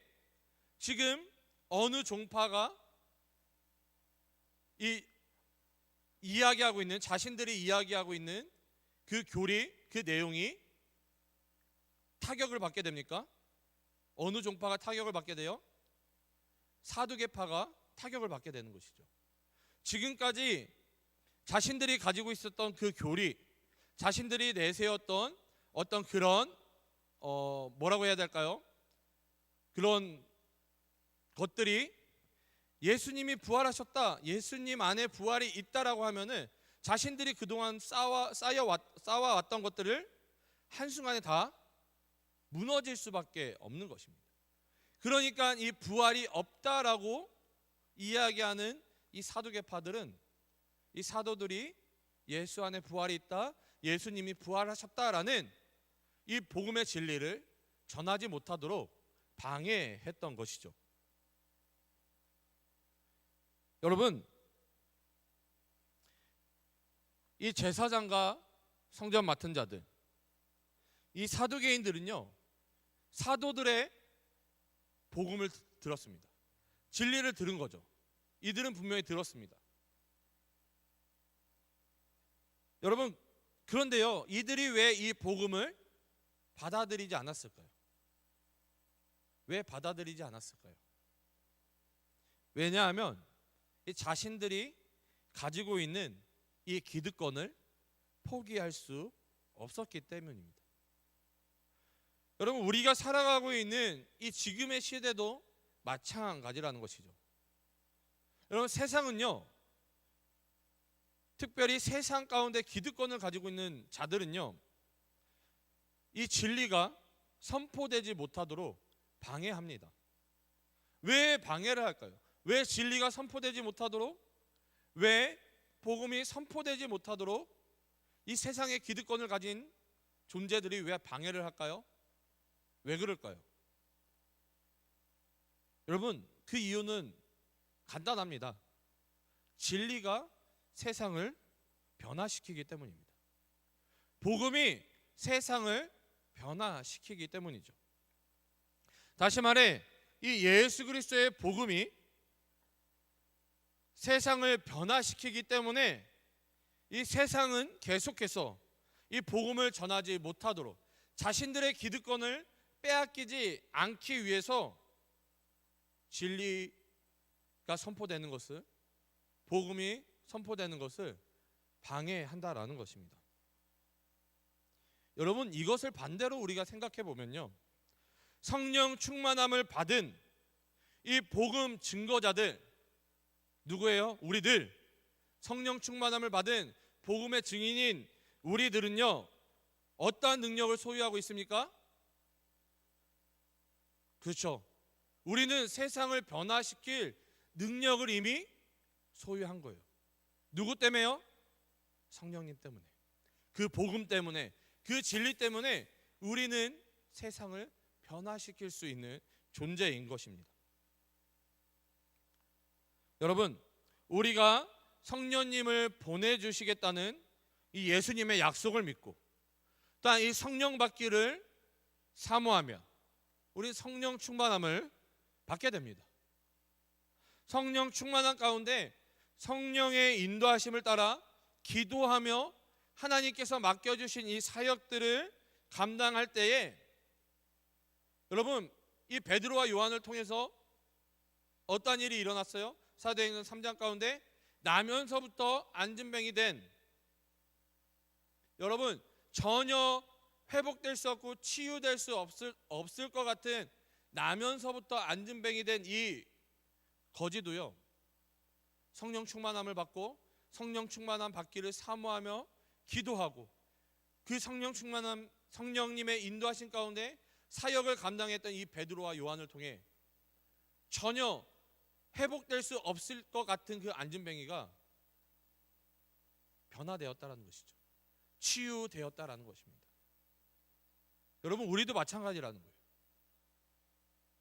지금 어느 종파가 이야기하고 있는, 자신들이 이야기하고 있는 그 교리, 그 내용이 타격을 받게 됩니까? 어느 종파가 타격을 받게 돼요? 사두개파가 타격을 받게 되는 것이죠. 지금까지 자신들이 가지고 있었던 그 교리, 자신들이 내세웠던 어떤 그런 뭐라고 해야 될까요? 그런 것들이 예수님이 부활하셨다, 예수님 안에 부활이 있다라고 하면은 자신들이 그동안 쌓아왔던 것들을 한순간에 다 무너질 수밖에 없는 것입니다. 그러니까 이 부활이 없다라고 이야기하는 이 사두개파들은 이 사도들이 예수 안에 부활이 있다, 예수님이 부활하셨다라는 이 복음의 진리를 전하지 못하도록 방해했던 것이죠. 여러분, 이 제사장과 성전 맡은 자들, 이 사두개인들은요, 사도들의 복음을 들었습니다. 진리를 들은 거죠. 이들은 분명히 들었습니다. 여러분, 그런데요, 이들이 왜 이 복음을 받아들이지 않았을까요? 왜 받아들이지 않았을까요? 왜냐하면 이 자신들이 가지고 있는 이 기득권을 포기할 수 없었기 때문입니다. 여러분, 우리가 살아가고 있는 이 지금의 시대도 마찬가지라는 것이죠. 여러분, 세상은요, 특별히 세상 가운데 기득권을 가지고 있는 자들은요, 이 진리가 선포되지 못하도록 방해합니다. 왜 방해를 할까요? 왜 진리가 선포되지 못하도록, 왜 복음이 선포되지 못하도록 이 세상의 기득권을 가진 존재들이 왜 방해를 할까요? 왜 그럴까요? 여러분, 그 이유는 간단합니다. 진리가 세상을 변화시키기 때문입니다. 복음이 세상을 변화시키기 때문이죠. 다시 말해, 이 예수 그리스도의 복음이 세상을 변화시키기 때문에 이 세상은 계속해서 이 복음을 전하지 못하도록 자신들의 기득권을 빼앗기지 않기 위해서 진리가 선포되는 것을, 복음이 선포되는 것을 방해한다라는 것입니다. 여러분, 이것을 반대로 우리가 생각해 보면요, 성령 충만함을 받은 이 복음 증거자들, 누구예요? 우리들. 성령 충만함을 받은 복음의 증인인 우리들은요, 어떠한 능력을 소유하고 있습니까? 그렇죠. 우리는 세상을 변화시킬 능력을 이미 소유한 거예요. 누구 때문에요? 성령님 때문에. 그 복음 때문에, 그 진리 때문에 우리는 세상을 변화시킬 수 있는 존재인 것입니다. 여러분, 우리가 성령님을 보내주시겠다는 이 예수님의 약속을 믿고 또한 이 성령 받기를 사모하며 우리 성령 충만함을 받게 됩니다. 성령 충만함 가운데 성령의 인도하심을 따라 기도하며 하나님께서 맡겨주신 이 사역들을 감당할 때에, 여러분, 이 베드로와 요한을 통해서 어떤 일이 일어났어요? 사도행전 3장 가운데 나면서부터 안진뱅이 된, 여러분, 전혀 회복될 수 없고 치유될 수 없을 것 같은 나면서부터 안진뱅이 된 이 거지도요, 성령 충만함을 받고 성령 충만함 받기를 사모하며 기도하고 그 성령 충만함, 성령님의 인도하신 가운데 사역을 감당했던 이 베드로와 요한을 통해 전혀 회복될 수 없을 것 같은 그 안진뱅이가 변화되었다라는 것이죠. 치유되었다라는 것입니다. 여러분, 우리도 마찬가지라는 거예요.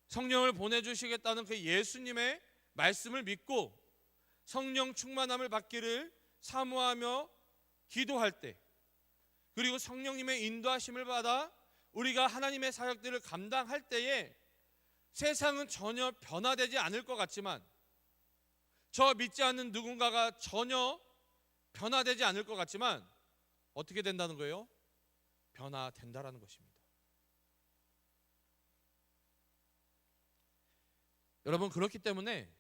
성령을 보내주시겠다는 그 예수님의 말씀을 믿고 성령 충만함을 받기를 사모하며 기도할 때, 그리고 성령님의 인도하심을 받아 우리가 하나님의 사역들을 감당할 때에 세상은 전혀 변화되지 않을 것 같지만, 저 믿지 않는 누군가가 전혀 변화되지 않을 것 같지만 어떻게 된다는 거예요? 변화된다라는 것입니다. 여러분, 그렇기 때문에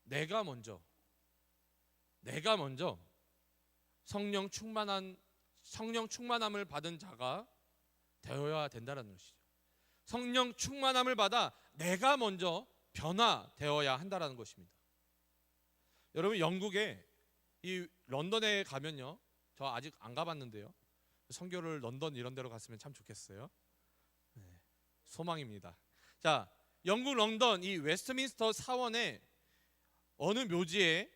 내가 먼저 성령 충만함을 받은 자가 되어야 된다는 것이죠. 성령 충만함을 받아 내가 먼저 변화되어야 한다는 것입니다. 여러분, 영국에 이 런던에 가면요, 저 아직 안 가봤는데요, 선교를 런던 이런 데로 갔으면 참 좋겠어요. 네, 소망입니다. 자, 영국 런던 이 웨스트민스터 사원의 어느 묘지에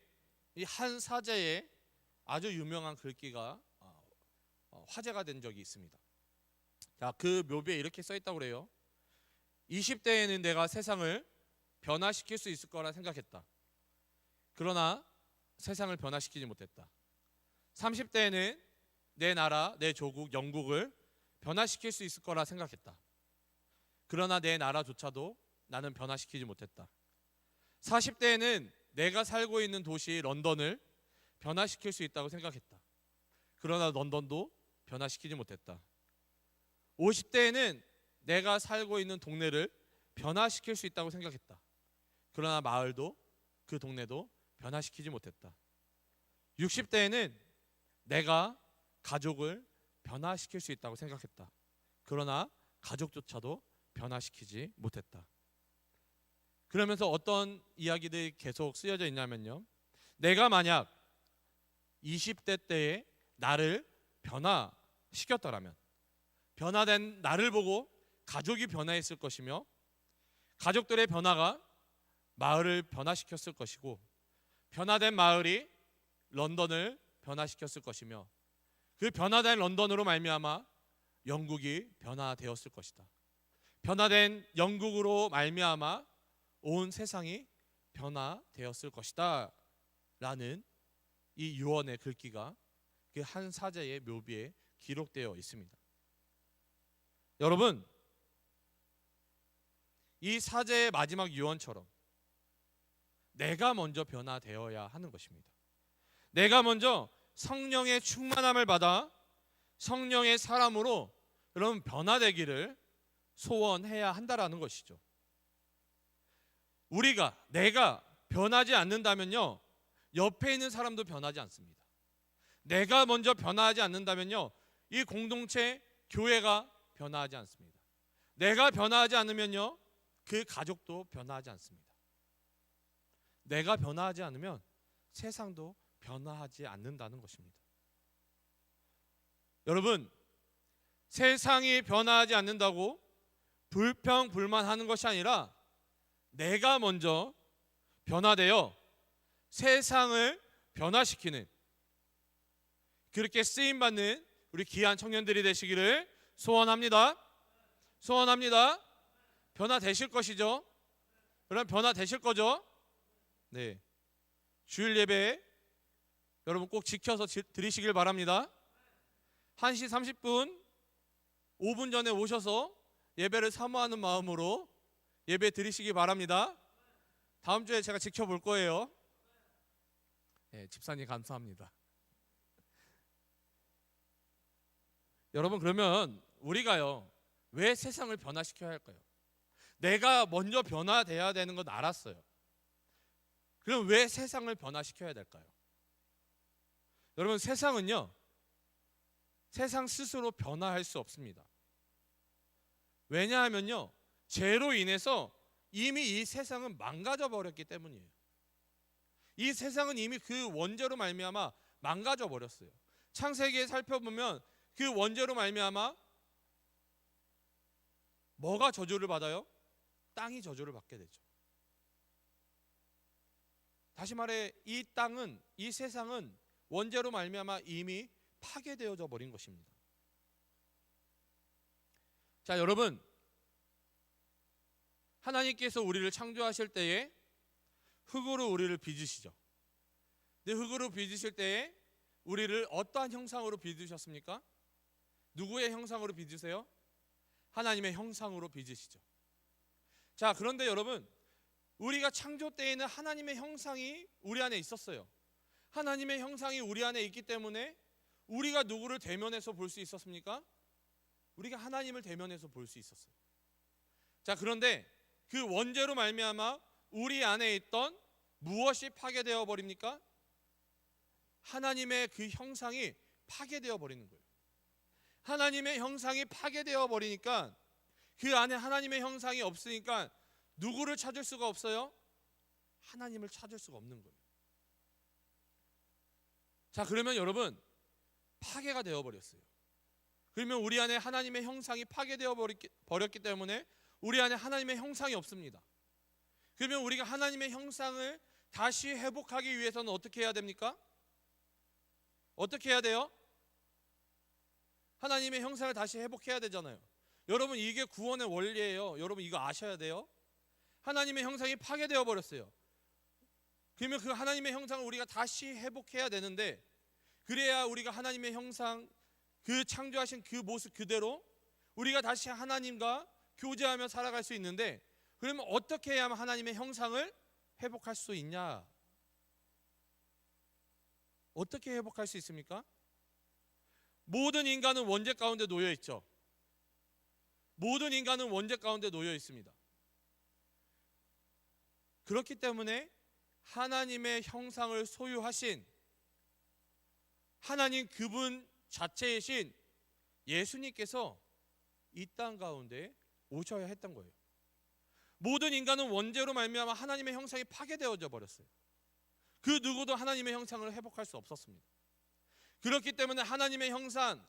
이 한 사제의 아주 유명한 글귀가 화제가 된 적이 있습니다. 자, 그 묘비에 이렇게 써 있다고 그래요. 20대에는 내가 세상을 변화시킬 수 있을 거라 생각했다. 그러나 세상을 변화시키지 못했다. 30대에는 내 나라, 내 조국, 영국을 변화시킬 수 있을 거라 생각했다. 그러나 내 나라조차도 나는 변화시키지 못했다. 40대에는 내가 살고 있는 도시 런던을 변화시킬 수 있다고 생각했다. 그러나 런던도 변화시키지 못했다. 50대에는 내가 살고 있는 동네를 변화시킬 수 있다고 생각했다. 그러나 마을도 그 동네도 변화시키지 못했다. 60대에는 내가 가족을 변화시킬 수 있다고 생각했다. 그러나 가족조차도 변화시키지 못했다. 그러면서 어떤 이야기들이 계속 쓰여져 있냐면요, 내가 만약 20대 때에 나를 변화시켰더라면, 변화된 나를 보고 가족이 변화했을 것이며, 가족들의 변화가 마을을 변화시켰을 것이고, 변화된 마을이 런던을 변화시켰을 것이며, 그 변화된 런던으로 말미암아 영국이 변화되었을 것이다. 변화된 영국으로 말미암아 온 세상이 변화되었을 것이다 라는 이 유언의 글귀가 그 한 사제의 묘비에 기록되어 있습니다. 여러분, 이 사제의 마지막 유언처럼 내가 먼저 변화되어야 하는 것입니다. 내가 먼저 성령의 충만함을 받아 성령의 사람으로 여러분 변화되기를 소원해야 한다라는 것이죠. 내가 변하지 않는다면요, 옆에 있는 사람도 변하지 않습니다. 내가 먼저 변화하지 않는다면요, 이 공동체, 교회가 변화하지 않습니다. 내가 변화하지 않으면요, 그 가족도 변화하지 않습니다. 내가 변화하지 않으면 세상도 변화하지 않는다는 것입니다. 여러분, 세상이 변화하지 않는다고 불평불만하는 것이 아니라 내가 먼저 변화되어 세상을 변화시키는, 그렇게 쓰임받는 우리 귀한 청년들이 되시기를 소원합니다. 소원합니다. 변화되실 것이죠? 그럼 변화되실 거죠? 네. 주일 예배 여러분 꼭 지켜서 드리시길 바랍니다. 1시 30분 5분 전에 오셔서 예배를 사모하는 마음으로 예배 드리시기 바랍니다. 다음 주에 제가 지켜볼 거예요. 네, 집사님 감사합니다. 여러분, 그러면 우리가요, 왜 세상을 변화시켜야 할까요? 내가 먼저 변화돼야 되는 건 알았어요. 그럼 왜 세상을 변화시켜야 될까요? 여러분, 세상은요, 세상 스스로 변화할 수 없습니다. 왜냐하면요, 죄로 인해서 이미 이 세상은 망가져 버렸기 때문이에요. 이 세상은 이미 그 원죄로 말미암아 망가져 버렸어요. 창세기에 살펴보면 그 원죄로 말미암아 뭐가 저주를 받아요? 땅이 저주를 받게 되죠. 다시 말해, 이 땅은, 이 세상은 원죄로 말미암아 이미 파괴되어져 버린 것입니다. 자, 여러분, 하나님께서 우리를 창조하실 때에 흙으로 우리를 빚으시죠. 근데 흙으로 빚으실 때에 우리를 어떠한 형상으로 빚으셨습니까? 누구의 형상으로 빚으세요? 하나님의 형상으로 빚으시죠. 자, 그런데 여러분, 우리가 창조 때에는 하나님의 형상이 우리 안에 있었어요. 하나님의 형상이 우리 안에 있기 때문에 우리가 누구를 대면해서 볼 수 있었습니까? 우리가 하나님을 대면해서 볼 수 있었어요. 자, 그런데 그 원죄로 말미암아 우리 안에 있던 무엇이 파괴되어 버립니까? 하나님의 그 형상이 파괴되어 버리는 거예요. 하나님의 형상이 파괴되어 버리니까 그 안에 하나님의 형상이 없으니까 누구를 찾을 수가 없어요? 하나님을 찾을 수가 없는 거예요. 자, 그러면 여러분, 파괴가 되어 버렸어요. 그러면 우리 안에 하나님의 형상이 파괴되어 버렸기 때문에 우리 안에 하나님의 형상이 없습니다. 그러면 우리가 하나님의 형상을 다시 회복하기 위해서는 어떻게 해야 됩니까? 어떻게 해야 돼요? 하나님의 형상을 다시 회복해야 되잖아요. 여러분, 이게 구원의 원리예요. 여러분, 이거 아셔야 돼요. 하나님의 형상이 파괴되어 버렸어요. 그러면 그 하나님의 형상을 우리가 다시 회복해야 되는데, 그래야 우리가 하나님의 형상, 그 창조하신 그 모습 그대로 우리가 다시 하나님과 교제하며 살아갈 수 있는데, 그러면 어떻게 해야만 하나님의 형상을 회복할 수 있냐? 어떻게 회복할 수 있습니까? 모든 인간은 원죄 가운데 놓여 있죠. 모든 인간은 원죄 가운데 놓여 있습니다. 그렇기 때문에 하나님의 형상을 소유하신 하나님 그분 자체이신 예수님께서 이 땅 가운데 오셔야 했던 거예요. 모든 인간은 원죄로 말미암아 하나님의 형상이 파괴되어져 버렸어요. 그 누구도 하나님의 형상을 회복할 수 없었습니다. 그렇기 때문에 하나님의 형상을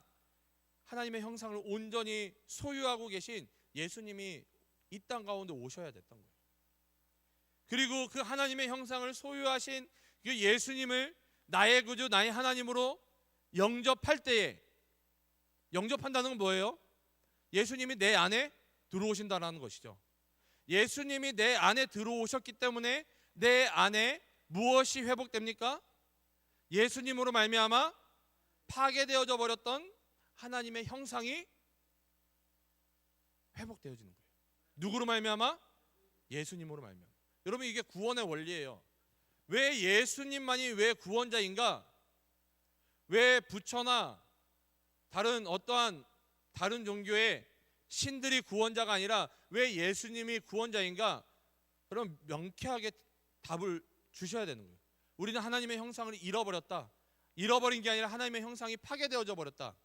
온전히 소유하고 계신 예수님이 이 땅 가운데 오셔야 됐던 거예요. 그리고 그 하나님의 형상을 소유하신 그 예수님을 나의 구주, 나의 하나님으로 영접할 때에, 영접한다는 건 뭐예요? 예수님이 내 안에 들어오신다는 것이죠. 예수님이 내 안에 들어오셨기 때문에 내 안에 무엇이 회복됩니까? 예수님으로 말미암아 파괴되어져 버렸던 하나님의 형상이 회복되어지는 거예요. 누구로 말미암아? 예수님으로 말미암아. 여러분, 이게 구원의 원리예요. 왜 예수님만이 왜 구원자인가? 왜 부처나 어떠한 다른 종교의 신들이 구원자가 아니라 왜 예수님이 구원자인가? 그럼 명쾌하게 답을 주셔야 되는 거예요. 우리는 하나님의 형상을 잃어버렸다. 잃어버린 게 아니라 하나님의 형상이 파괴되어져 버렸다.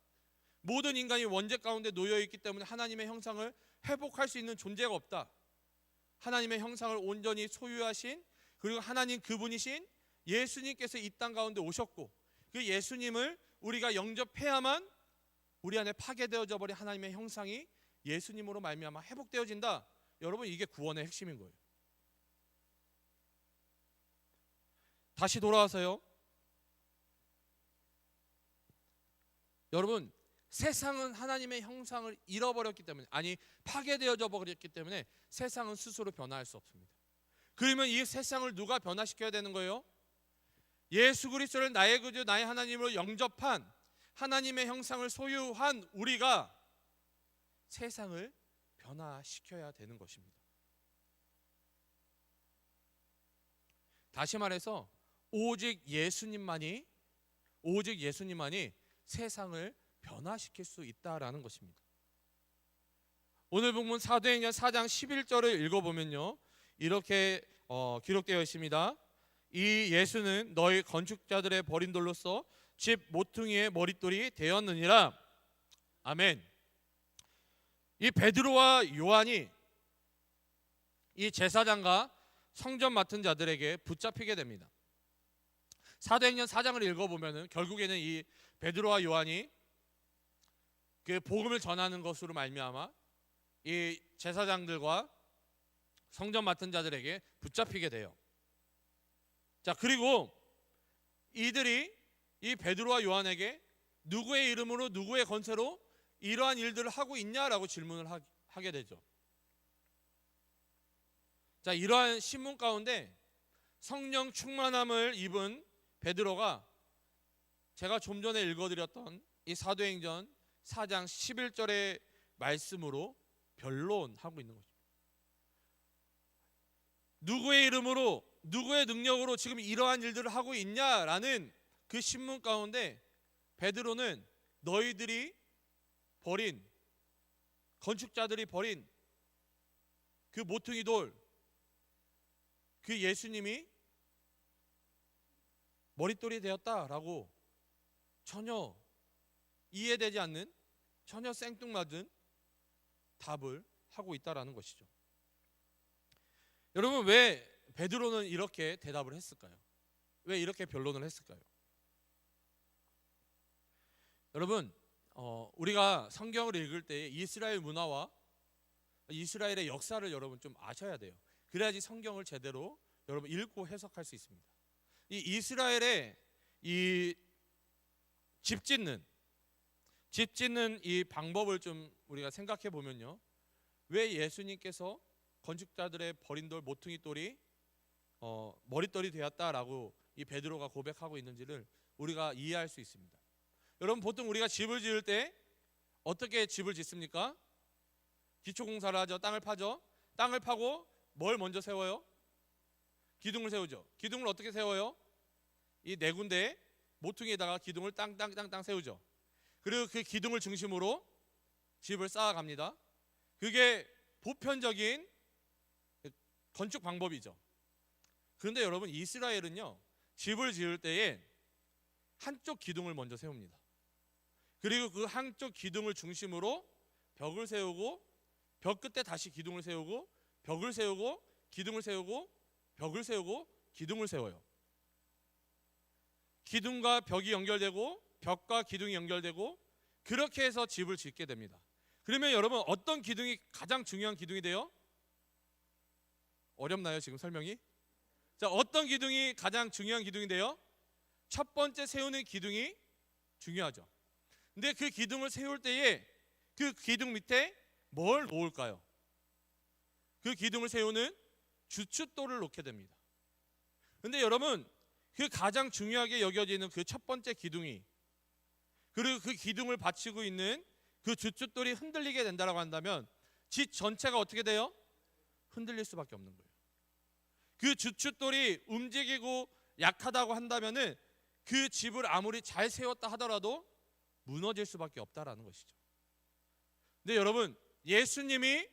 모든 인간이 원죄 가운데 놓여있기 때문에 하나님의 형상을 회복할 수 있는 존재가 없다. 하나님의 형상을 온전히 소유하신, 그리고 하나님 그분이신 예수님께서 이 땅 가운데 오셨고, 그 예수님을 우리가 영접해야만 우리 안에 파괴되어져 버린 하나님의 형상이 예수님으로 말미암아 회복되어진다. 여러분, 이게 구원의 핵심인 거예요. 다시 돌아와서요. 여러분, 세상은 하나님의 형상을 잃어버렸기 때문에, 아니 파괴되어져 버렸기 때문에 세상은 스스로 변화할 수 없습니다. 그러면 이 세상을 누가 변화시켜야 되는 거예요? 예수 그리스도를 나의 구주, 나의 하나님으로 영접한, 하나님의 형상을 소유한 우리가 세상을 변화시켜야 되는 것입니다. 다시 말해서 오직 예수님만이 세상을 변화시킬 수 있다라는 것입니다. 오늘 본문 사도행전 4장 11절을 읽어보면요, 이렇게 기록되어 있습니다. 이 예수는 너희 건축자들의 버린 돌로서 집 모퉁이의 머릿돌이 되었느니라. 아멘. 이 베드로와 요한이 이 제사장과 성전 맡은 자들에게 붙잡히게 됩니다. 사도행전 4장을 읽어보면 결국에는 이 베드로와 요한이 그 복음을 전하는 것으로 말미암아 이 제사장들과 성전 맡은 자들에게 붙잡히게 돼요. 자, 그리고 이들이 이 베드로와 요한에게 누구의 이름으로, 누구의 권세로 이러한 일들을 하고 있냐라고 질문을 하게 되죠. 자, 이러한 신문 가운데 성령 충만함을 입은 베드로가 제가 좀 전에 읽어드렸던 이 사도행전 4장 11절의 말씀으로 변론하고 있는 거죠. 누구의 이름으로, 누구의 능력으로 지금 이러한 일들을 하고 있냐라는 그 신문 가운데 베드로는 너희들이 버린, 건축자들이 버린 그 모퉁이 돌, 그 예수님이 머릿돌이 되었다라고 전혀 이해되지 않는, 전혀 생뚱맞은 답을 하고 있다라는 것이죠. 여러분, 왜 베드로는 이렇게 대답을 했을까요? 왜 이렇게 변론을 했을까요? 여러분, 우리가 성경을 읽을 때 이스라엘 문화와 이스라엘의 역사를 여러분 좀 아셔야 돼요. 그래야지 성경을 제대로 여러분 읽고 해석할 수 있습니다. 이 이스라엘의 이 집 짓는 이 방법을 좀 우리가 생각해 보면요, 왜 예수님께서 건축자들의 버린 돌, 모퉁이 돌이 머릿돌이 되었다라고 이 베드로가 고백하고 있는지를 우리가 이해할 수 있습니다. 여러분, 보통 우리가 집을 지을 때 어떻게 집을 짓습니까? 기초공사를 하죠. 땅을 파죠. 땅을 파고 뭘 먼저 세워요? 기둥을 세우죠. 기둥을 어떻게 세워요? 이 네 군데 모퉁이에다가 기둥을 땅땅땅땅 세우죠. 그리고 그 기둥을 중심으로 집을 쌓아갑니다. 그게 보편적인 건축 방법이죠. 그런데 여러분, 이스라엘은요, 집을 지을 때에 한쪽 기둥을 먼저 세웁니다. 그리고 그 한쪽 기둥을 중심으로 벽을 세우고, 벽 끝에 다시 기둥을 세우고, 벽을 세우고, 기둥을 세우고, 벽을 세우고, 기둥을 세워요. 기둥과 벽이 연결되고 벽과 기둥이 연결되고, 그렇게 해서 집을 짓게 됩니다. 그러면 여러분, 어떤 기둥이 가장 중요한 기둥이 돼요? 어렵나요, 지금 설명이? 자, 어떤 기둥이 가장 중요한 기둥인데요? 첫 번째 세우는 기둥이 중요하죠. 근데 그 기둥을 세울 때에 그 기둥 밑에 뭘 놓을까요? 그 기둥을 세우는 주춧돌을 놓게 됩니다. 근데 여러분, 그 가장 중요하게 여겨지는 그 첫 번째 기둥이, 그리고 그 기둥을 받치고 있는 그 주춧돌이 흔들리게 된다라고 한다면 집 전체가 어떻게 돼요? 흔들릴 수밖에 없는 거예요. 그 주춧돌이 움직이고 약하다고 한다면은 그 집을 아무리 잘 세웠다 하더라도 무너질 수밖에 없다라는 것이죠. 근데 여러분, 예수님이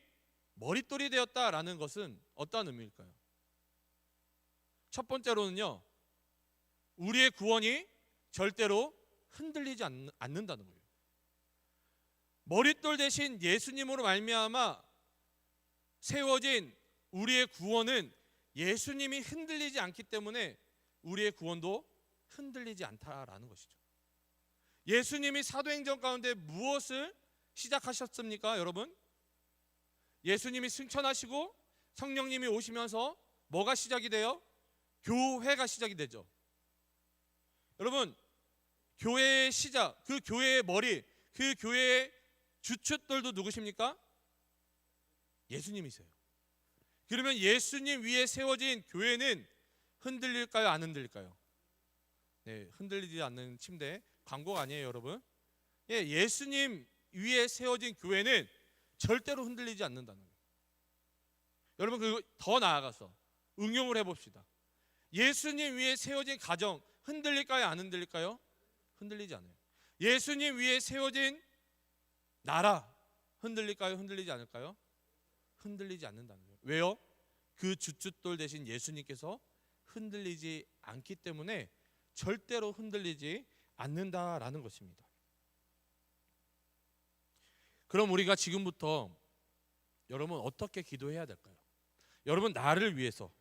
머릿돌이 되었다라는 것은 어떤 의미일까요? 첫 번째로는요, 우리의 구원이 절대로 흔들리지 않는다는 거예요. 머릿돌 대신 예수님으로 말미암아 세워진 우리의 구원은 예수님이 흔들리지 않기 때문에 우리의 구원도 흔들리지 않다라는 것이죠. 예수님이 사도행전 가운데 무엇을 시작하셨습니까, 여러분? 예수님이 승천하시고 성령님이 오시면서 뭐가 시작이 돼요? 교회가 시작이 되죠. 여러분, 교회의 시작, 그 교회의 머리, 그 교회의 주춧돌도 누구십니까? 예수님이세요. 그러면 예수님 위에 세워진 교회는 흔들릴까요, 안 흔들릴까요? 네, 흔들리지 않는 침대, 광고가 아니에요, 여러분. 예, 예수님 위에 세워진 교회는 절대로 흔들리지 않는다는 거예요. 여러분, 그리고 더 나아가서 응용을 해봅시다. 예수님 위에 세워진 가정 흔들릴까요, 안 흔들릴까요? 흔들리지 않아요. 예수님 위에 세워진 나라 흔들릴까요, 흔들리지 않을까요? 흔들리지 않는다는 거예요. 왜요? 그 주춧돌 대신 예수님께서 흔들리지 않기 때문에 절대로 흔들리지 않는다라는 것입니다. 그럼 우리가 지금부터 여러분 어떻게 기도해야 될까요? 여러분, 나를 위해서,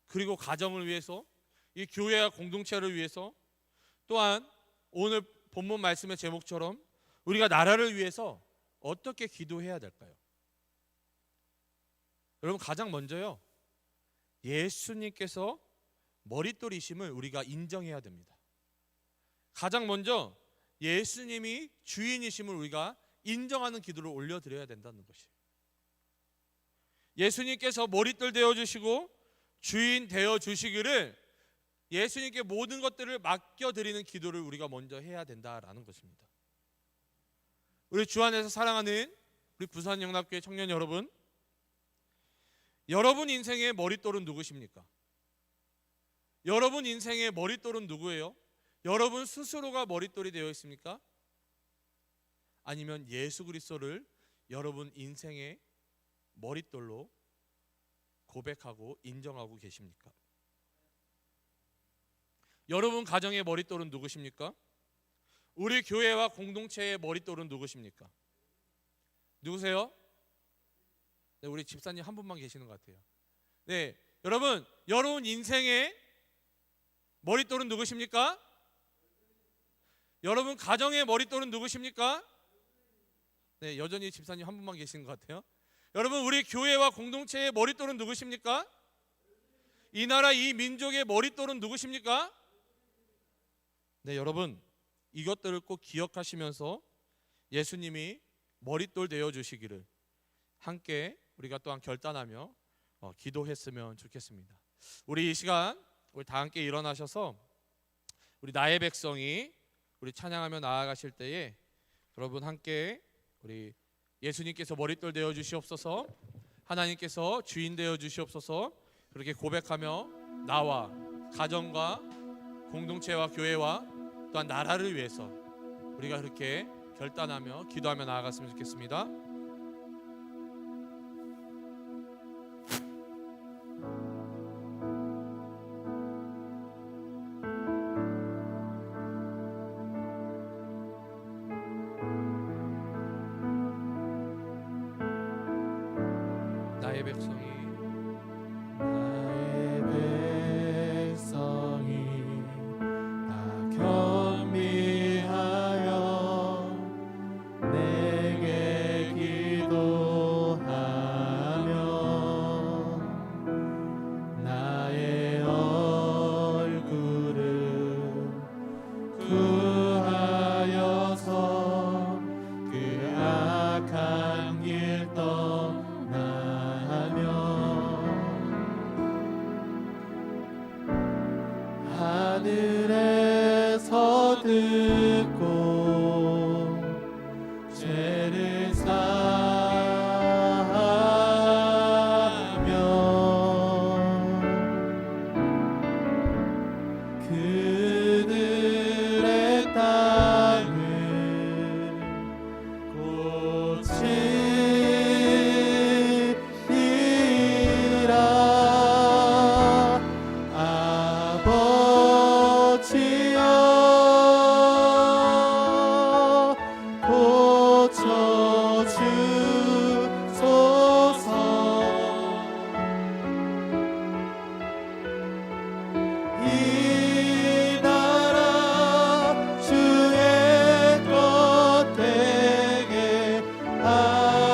그리고 가정을 위해서, 이 교회와 공동체를 위해서, 또한 오늘 본문 말씀의 제목처럼 우리가 나라를 위해서 어떻게 기도해야 될까요? 여러분, 가장 먼저요, 예수님께서 머릿돌이심을 우리가 인정해야 됩니다. 가장 먼저 예수님이 주인이심을 우리가 인정하는 기도를 올려드려야 된다는 것이에요. 예수님께서 머릿돌 되어주시고 주인 되어주시기를, 예수님께 모든 것들을 맡겨드리는 기도를 우리가 먼저 해야 된다라는 것입니다. 우리 주 안에서 사랑하는 우리 부산영락교회 청년 여러분, 여러분 인생의 머릿돌은 누구십니까? 여러분 인생의 머릿돌은 누구예요? 여러분 스스로가 머릿돌이 되어 있습니까? 아니면 예수 그리스도를 여러분 인생의 머릿돌로 고백하고 인정하고 계십니까? 여러분 가정의 머릿돌은 누구십니까? 우리 교회와 공동체의 머릿돌은 누구십니까? 누구세요? 네, 우리 집사님 한 분만 계시는 것 같아요. 네, 여러분 인생의 머릿돌은 누구십니까? 여러분 가정의 머릿돌은 누구십니까? 네, 여전히 집사님 한 분만 계시는 것 같아요. 여러분, 우리 교회와 공동체의 머릿돌은 누구십니까? 이 나라 이 민족의 머릿돌은 누구십니까? 네, 여러분, 이것들을 꼭 기억하시면서 예수님이 머릿돌 되어 주시기를 함께 우리가 또한 결단하며 기도했으면 좋겠습니다. 우리 이 시간 우리 다 함께 일어나셔서 우리 나의 백성이 우리 찬양하며 나아가실 때에 여러분 함께 우리 예수님께서 머릿돌 되어 주시옵소서, 하나님께서 주인 되어 주시옵소서, 그렇게 고백하며 나와 가정과 공동체와 교회와 또한 나라를 위해서 우리가 그렇게 결단하며 기도하며 나아갔으면 좋겠습니다. 나의 백성이 다 겸비하여 내게 기도하며 나의 얼굴을 구하여서 그 악한 길 떠나며 하늘에서 듣고 죄를 사하며 그들의 땅을 고치리라. 아버지여 고쳐주소서. 이 나라 주의 것 되게 하소서.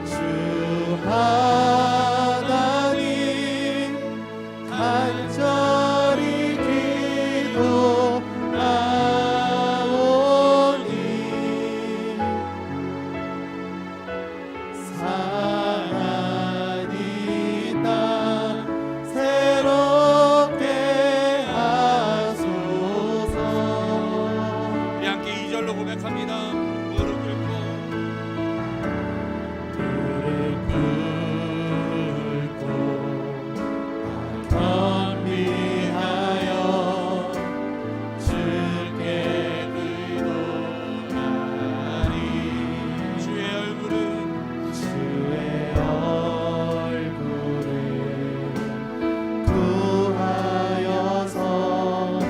주 하나님 간절히 기도하오니 상한 이 땅 새롭게 하소서. 우리 함께 2절로 고백합니다. 무릎 꿇고 겸비하여 주께 의논하리. 주의 얼굴은 주의 얼굴을 구하여서 그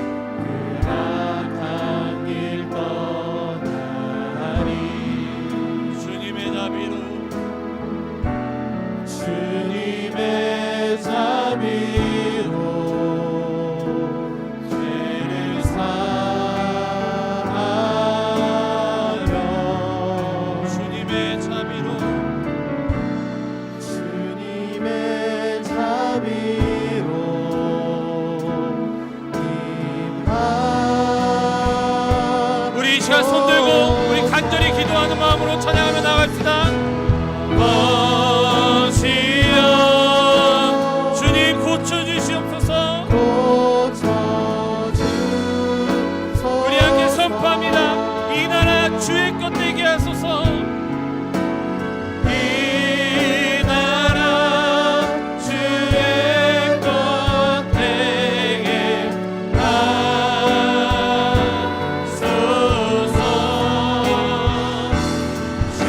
악한 길 떠나리. 주님의 자비로 주님의 자비로 죄를 사하며 주님의 자비로 주님의 자비로 임하. 우리 이 시간 손 들고 우리 간절히 기도하는 마음으로 찬양하며 나갑시다. 아버지여 주님 고쳐주시옵소서. 고쳐주소서. 우리 함께 선포합니다. 이 나라 주의 것 되게 하소서. 이 나라 주의 것 되게 하소서. 주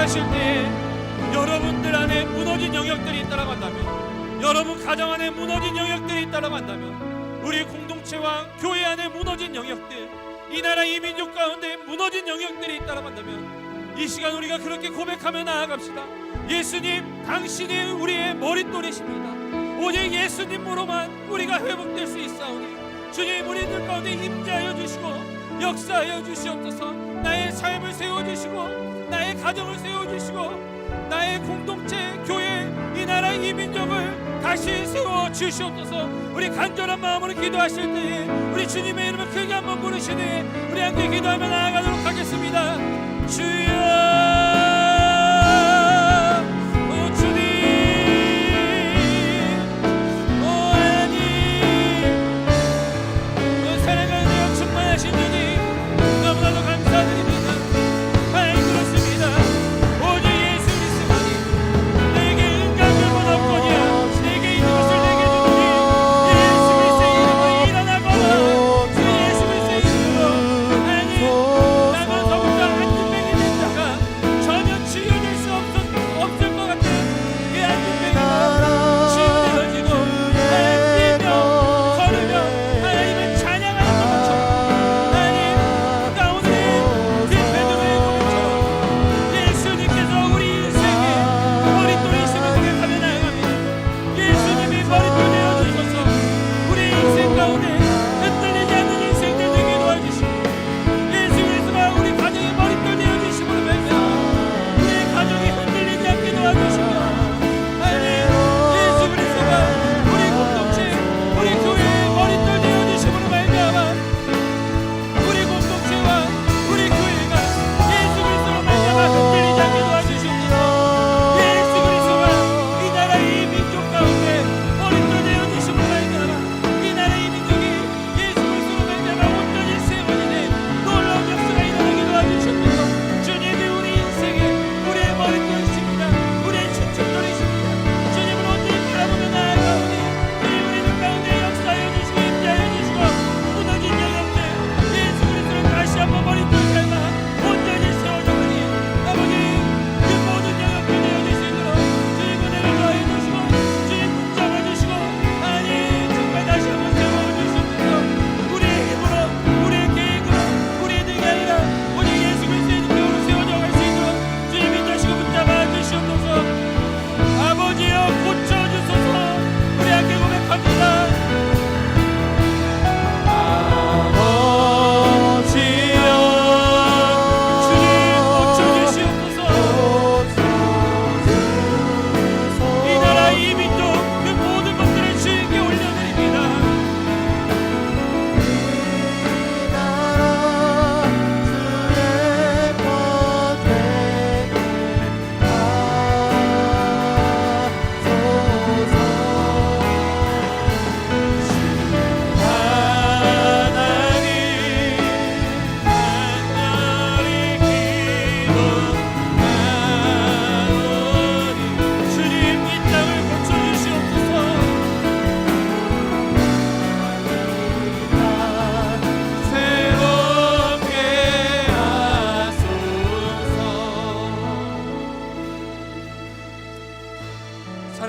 기도하실 때에 여러분들 안에 무너진 영역들이 있다라고 한다면, 여러분 가정 안에 무너진 영역들이 있다라고 한다면, 우리 공동체와 교회 안에 무너진 영역들, 이 나라 이 민족 가운데 무너진 영역들이 있다라고 한다면 이 시간 우리가 그렇게 고백하며 나아갑시다. 예수님, 당신이 우리의 머릿돌이십니다. 오직 예수님으로만 우리가 회복될 수 있사오니 주님, 우리들 가운데 임재하여 주시고 역사하여 주시옵소서. 나의 삶을 세워주시고 나의 가정을 세워주시고 나의 공동체, 교회, 이 나라 이 민족을 다시 세워주시옵소서. 우리 간절한 마음으로 기도하실 때에 우리 주님의 이름을 크게 한번 부르시니 우리 함께 기도하며 나아가도록 하겠습니다. 주여,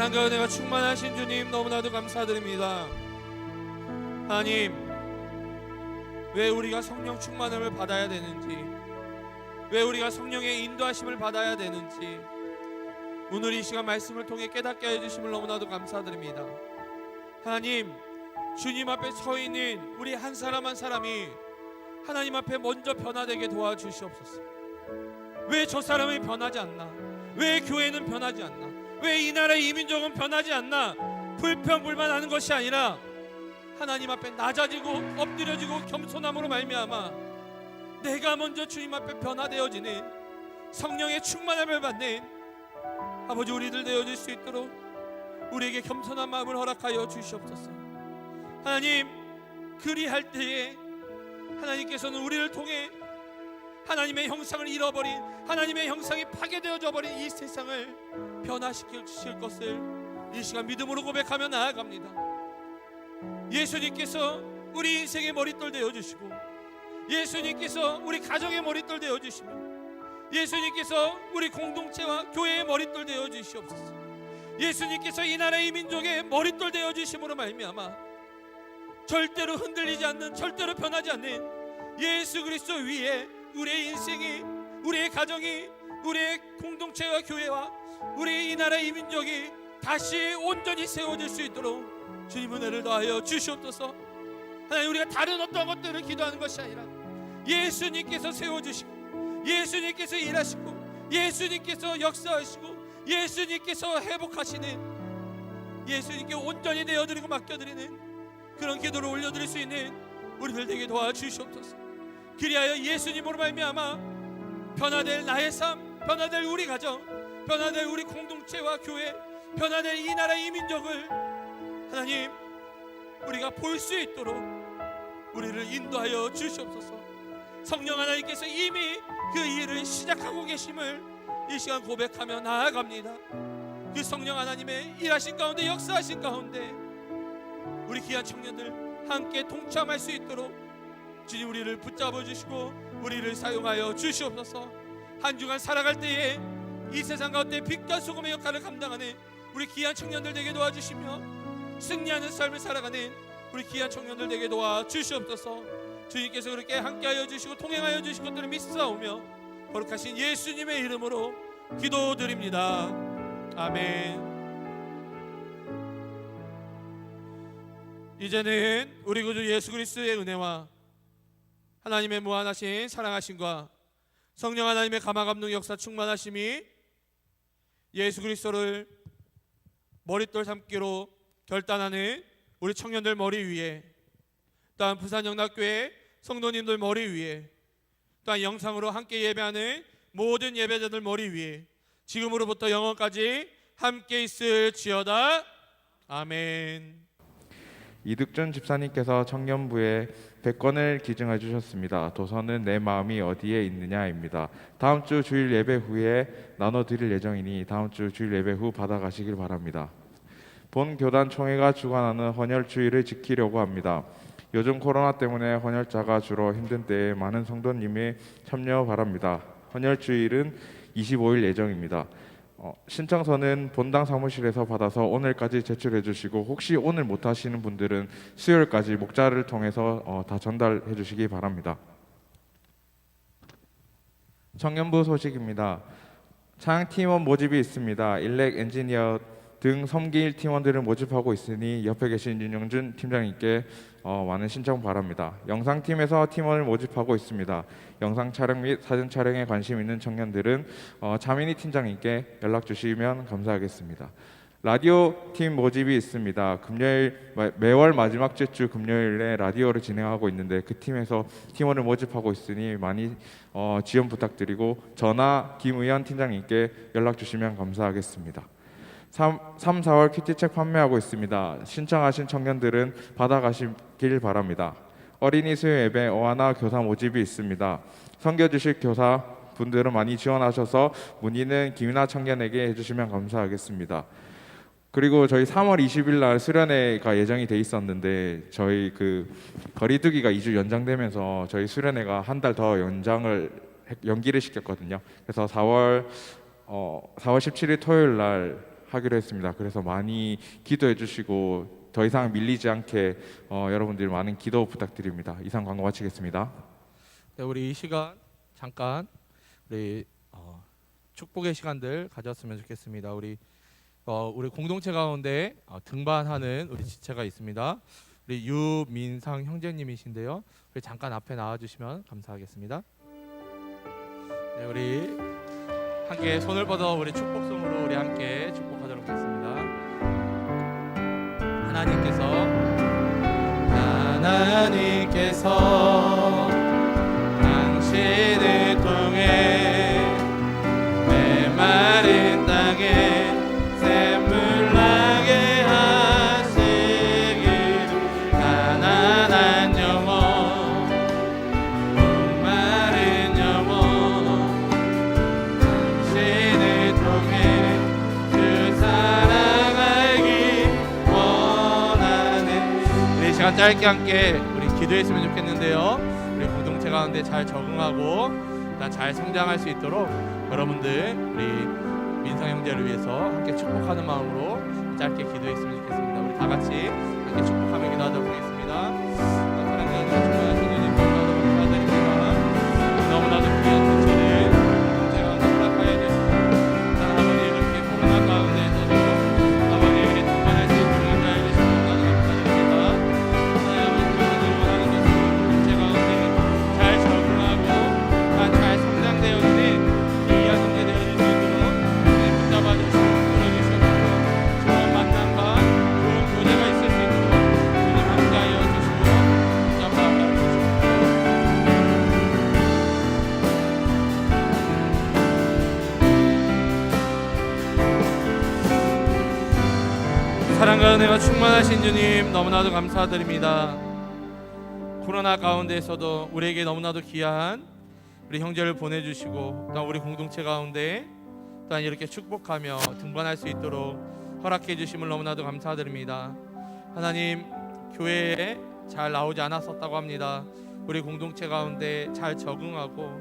사랑과 은혜가 충만하신 주님, 너무나도 감사드립니다. 하나님, 왜 우리가 성령 충만함을 받아야 되는지, 왜 우리가 성령의 인도하심을 받아야 되는지 오늘 이 시간 말씀을 통해 깨닫게 해주심을 너무나도 감사드립니다. 하나님, 주님 앞에 서 있는 우리 한 사람 한 사람이 하나님 앞에 먼저 변화되게 도와주시옵소서. 왜 저 사람이 변하지 않나? 왜 교회는 변하지 않나? 왜 이 나라 이 민족은 변하지 않나? 불평불만하는 것이 아니라 하나님 앞에 낮아지고 엎드려지고 겸손함으로 말미암아 내가 먼저 주님 앞에 변화되어지는 성령의 충만함을 받는 아버지 우리들 되어질 수 있도록 우리에게 겸손한 마음을 허락하여 주시옵소서. 하나님, 그리할 때에 하나님께서는 우리를 통해 하나님의 형상을 잃어버린, 하나님의 형상이 파괴되어져 버린 이 세상을 변화시켜 주실 것을 이 시간 믿음으로 고백하며 나아갑니다. 예수님께서 우리 인생의 머릿돌 되어주시고, 예수님께서 우리 가정의 머릿돌 되어주시며, 예수님께서 우리 공동체와 교회의 머릿돌 되어 주시옵소서. 예수님께서 이 나라의 민족의 머릿돌 되어 주심으로 말미암아 절대로 흔들리지 않는, 절대로 변하지 않는 예수 그리스도 위에 우리의 인생이, 우리의 가정이, 우리의 공동체와 교회와 우리 이 나라의 민족이 다시 온전히 세워질 수 있도록 주님 은혜를 더하여 주시옵소서. 하나님, 우리가 다른 어떤 것들을 기도하는 것이 아니라 예수님께서 세워주시고, 예수님께서 일하시고, 예수님께서 역사하시고, 예수님께서 회복하시는, 예수님께 온전히 내어드리고 맡겨드리는 그런 기도를 올려드릴 수 있는 우리들 되게 도와주시옵소서. 그리하여 예수님으로 말미암아 변화될 나의 삶, 변화될 우리 가정, 변화될 우리 공동체와 교회, 변화될 이 나라 이 민족을 하나님 우리가 볼 수 있도록 우리를 인도하여 주시옵소서. 성령 하나님께서 이미 그 일을 시작하고 계심을 이 시간 고백하며 나아갑니다. 그 성령 하나님의 일하신 가운데, 역사하신 가운데 우리 귀한 청년들 함께 동참할 수 있도록 주님 우리를 붙잡아 주시고 우리를 사용하여 주시옵소서. 한 주간 살아갈 때에 이 세상 가운데 빛과 소금의 역할을 감당하는 우리 귀한 청년들 되게 도와주시며 승리하는 삶을 살아가는 우리 귀한 청년들 되게 도와주시옵소서. 주님께서 그렇게 함께하여 주시고 통행하여 주실 것들을 믿사오며 거룩하신 예수님의 이름으로 기도드립니다. 아멘. 이제는 우리 구주 예수 그리스도의 은혜와 하나님의 무한하신 사랑하심과 성령 하나님의 감화감동 역사 충만하심이 예수 그리스도를 머릿돌 삼기로 결단하는 우리 청년들 머리 위에, 또한 부산영락교회 성도님들 머리 위에, 또한 영상으로 함께 예배하는 모든 예배자들 머리 위에 지금으로부터 영원까지 함께 있을지어다. 아멘. 이득준 집사님께서 청년부에 100권을 기증해 주셨습니다. 도서는 내 마음이 어디에 있느냐입니다. 다음 주 주일 예배 후에 나눠드릴 예정이니 다음 주 주일 예배 후 받아가시길 바랍니다. 본 교단 총회가 주관하는 헌혈주일을 지키려고 합니다. 요즘 코로나 때문에 헌혈자가 주로 힘든 때에 많은 성도님이 참여 바랍니다. 헌혈주일은 25일 예정입니다. 신청서는 본당 사무실에서 받아서 오늘까지 제출해 주시고, 혹시 오늘 못 하시는 분들은 수요일까지 목자를 통해서 다 전달해 주시기 바랍니다. 청년부 소식입니다. 차양팀원 모집이 있습니다. 일렉, 엔지니어 등 섬길 팀원들을 모집하고 있으니 옆에 계신 윤영준 팀장님께 많은 신청 바랍니다. 영상팀에서 팀원을 모집하고 있습니다. 영상 촬영 및 사진 촬영에 관심 있는 청년들은 자민희 팀장님께 연락 주시면 감사하겠습니다. 라디오 팀 모집이 있습니다. 금요일, 매월 마지막 주 금요일에 라디오를 진행하고 있는데 그 팀에서 팀원을 모집하고 있으니 많이 지원 부탁드리고 전화 김의현 팀장님께 연락 주시면 감사하겠습니다. 3, 4월 큐티책 판매하고 있습니다. 신청하신 청년들은 받아가시길 바랍니다. 어린이 수요 예배 어하나 교사 모집이 있습니다. 섬겨주실 교사 분들은 많이 지원하셔서 문의는 김이나 청년에게 해주시면 감사하겠습니다. 그리고 저희 3월 20일 날 수련회가 예정이 돼 있었는데 저희 그 거리두기가 2주 연장되면서 저희 수련회가 한 달 더 연기를 시켰거든요. 그래서 4월 17일 토요일 날 하기로 했습니다. 그래서 많이 기도해 주시고 더 이상 밀리지 않게 여러분들 많은 기도 부탁드립니다. 이상 광고 마치겠습니다. 네, 우리 이 시간 잠깐 우리 축복의 시간들 가졌으면 좋겠습니다. 우리 공동체 가운데 등반하는 우리 지체가 있습니다. 우리 유민상 형제님이신데요. 우리 잠깐 앞에 나와주시면 감사하겠습니다. 네, 우리 함께 손을 뻗어 우리 축복송으로 우리 함께 축복하도록 하겠습니다. 하나님께서 당신을 통해 메마른 땅에 샘물 나게 하시길, 가난한 영혼, 목마른 영혼 당신을 통해 그 사랑 알기 원하는. 우리 시간 짧게 함께 우리 기도했으면 좋겠는데요. 우리 공동체 가운데 잘 적응하고 일단 잘 성장할 수 있도록 여러분들 우리 민성 형제를 위해서 함께 축복하는 마음으로 짧게 기도했으면 좋겠습니다. 우리 다 같이 함께 축복하며 기도하도록 하겠습니다. 사랑하는 주님, 주님 너무나도 감사드립니다. 너무나도 귀한 부처를 제가 허락하여 주시고 아버지 이렇게 코로나 가운데서도 아버지에게 동반할 수 있는 인자해 주시고 너무나도 감사드립니다. 아버지 하나님 원하는 것을 공동체 가운데 잘 적응하고 잘 성장되어지는 귀한 형제 되어줄 수 있도록 붙잡아주시고 끌어주시옵소서. 좋은 만남과 좋은 교제가 있을 수 있도록 주님 함께하여 주시고 붙잡아 주시옵소서. 사랑과 은혜가 충만하신 주님 너무나도 감사드립니다. 코로나 가운데에서도 우리에게 너무나도 귀한 우리 형제를 보내주시고 또 우리 공동체 가운데 또한 이렇게 축복하며 등반할 수 있도록 허락해 주심을 너무나도 감사드립니다. 하나님, 교회에 잘 나오지 않았었다고 합니다. 우리 공동체 가운데 잘 적응하고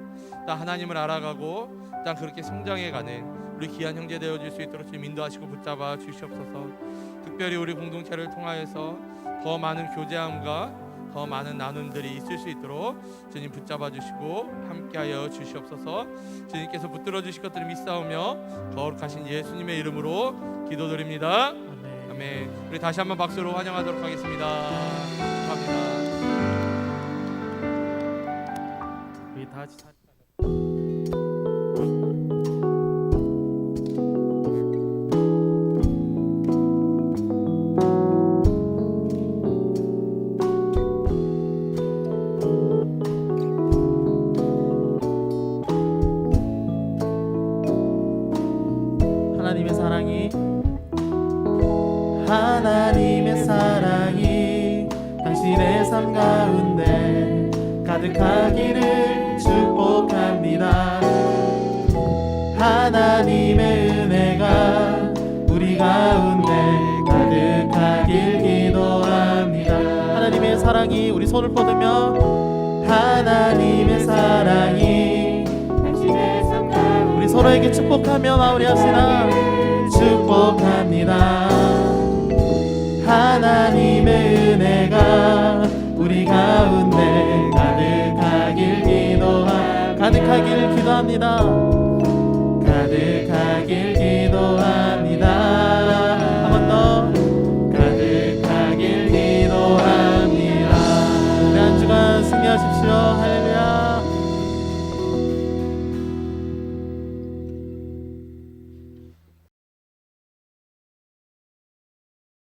또 하나님을 알아가고 또 그렇게 성장해가는 우리 귀한 형제 되어줄 수 있도록 주님 인도하시고 붙잡아 주시옵소서. 특별히 우리 공동체를 통하여서 더 많은 교제함과 더 많은 나눔들이 있을 수 있도록 주님 붙잡아 주시고 함께하여 주시옵소서. 주님께서 붙들어 주실 것들을 믿사오며 거룩하신 예수님의 이름으로 기도드립니다. 아멘. 아멘. 우리 다시 한번 박수로 환영하도록 하겠습니다. 감사합니다. 우리 다 같이 하나님의 사랑이 당신의 삶 가운데 가득하기를 축복합니다. 하나님의 은혜가 우리 가운데 가득하길 기도합니다. 하나님의 사랑이 우리 손을 뻗으며 하나님의 사랑이 당신의 삶 가운데 우리 서로에게 축복하며 마무리합시다. 축복합니다. 하나님의 은혜가 우리 가운데 가득하길 기도합니다. 가득하길 기도합니다. 한 번 더 가득하길 기도합니다. 우리 한 주간 승리하십시오. 할렐루야.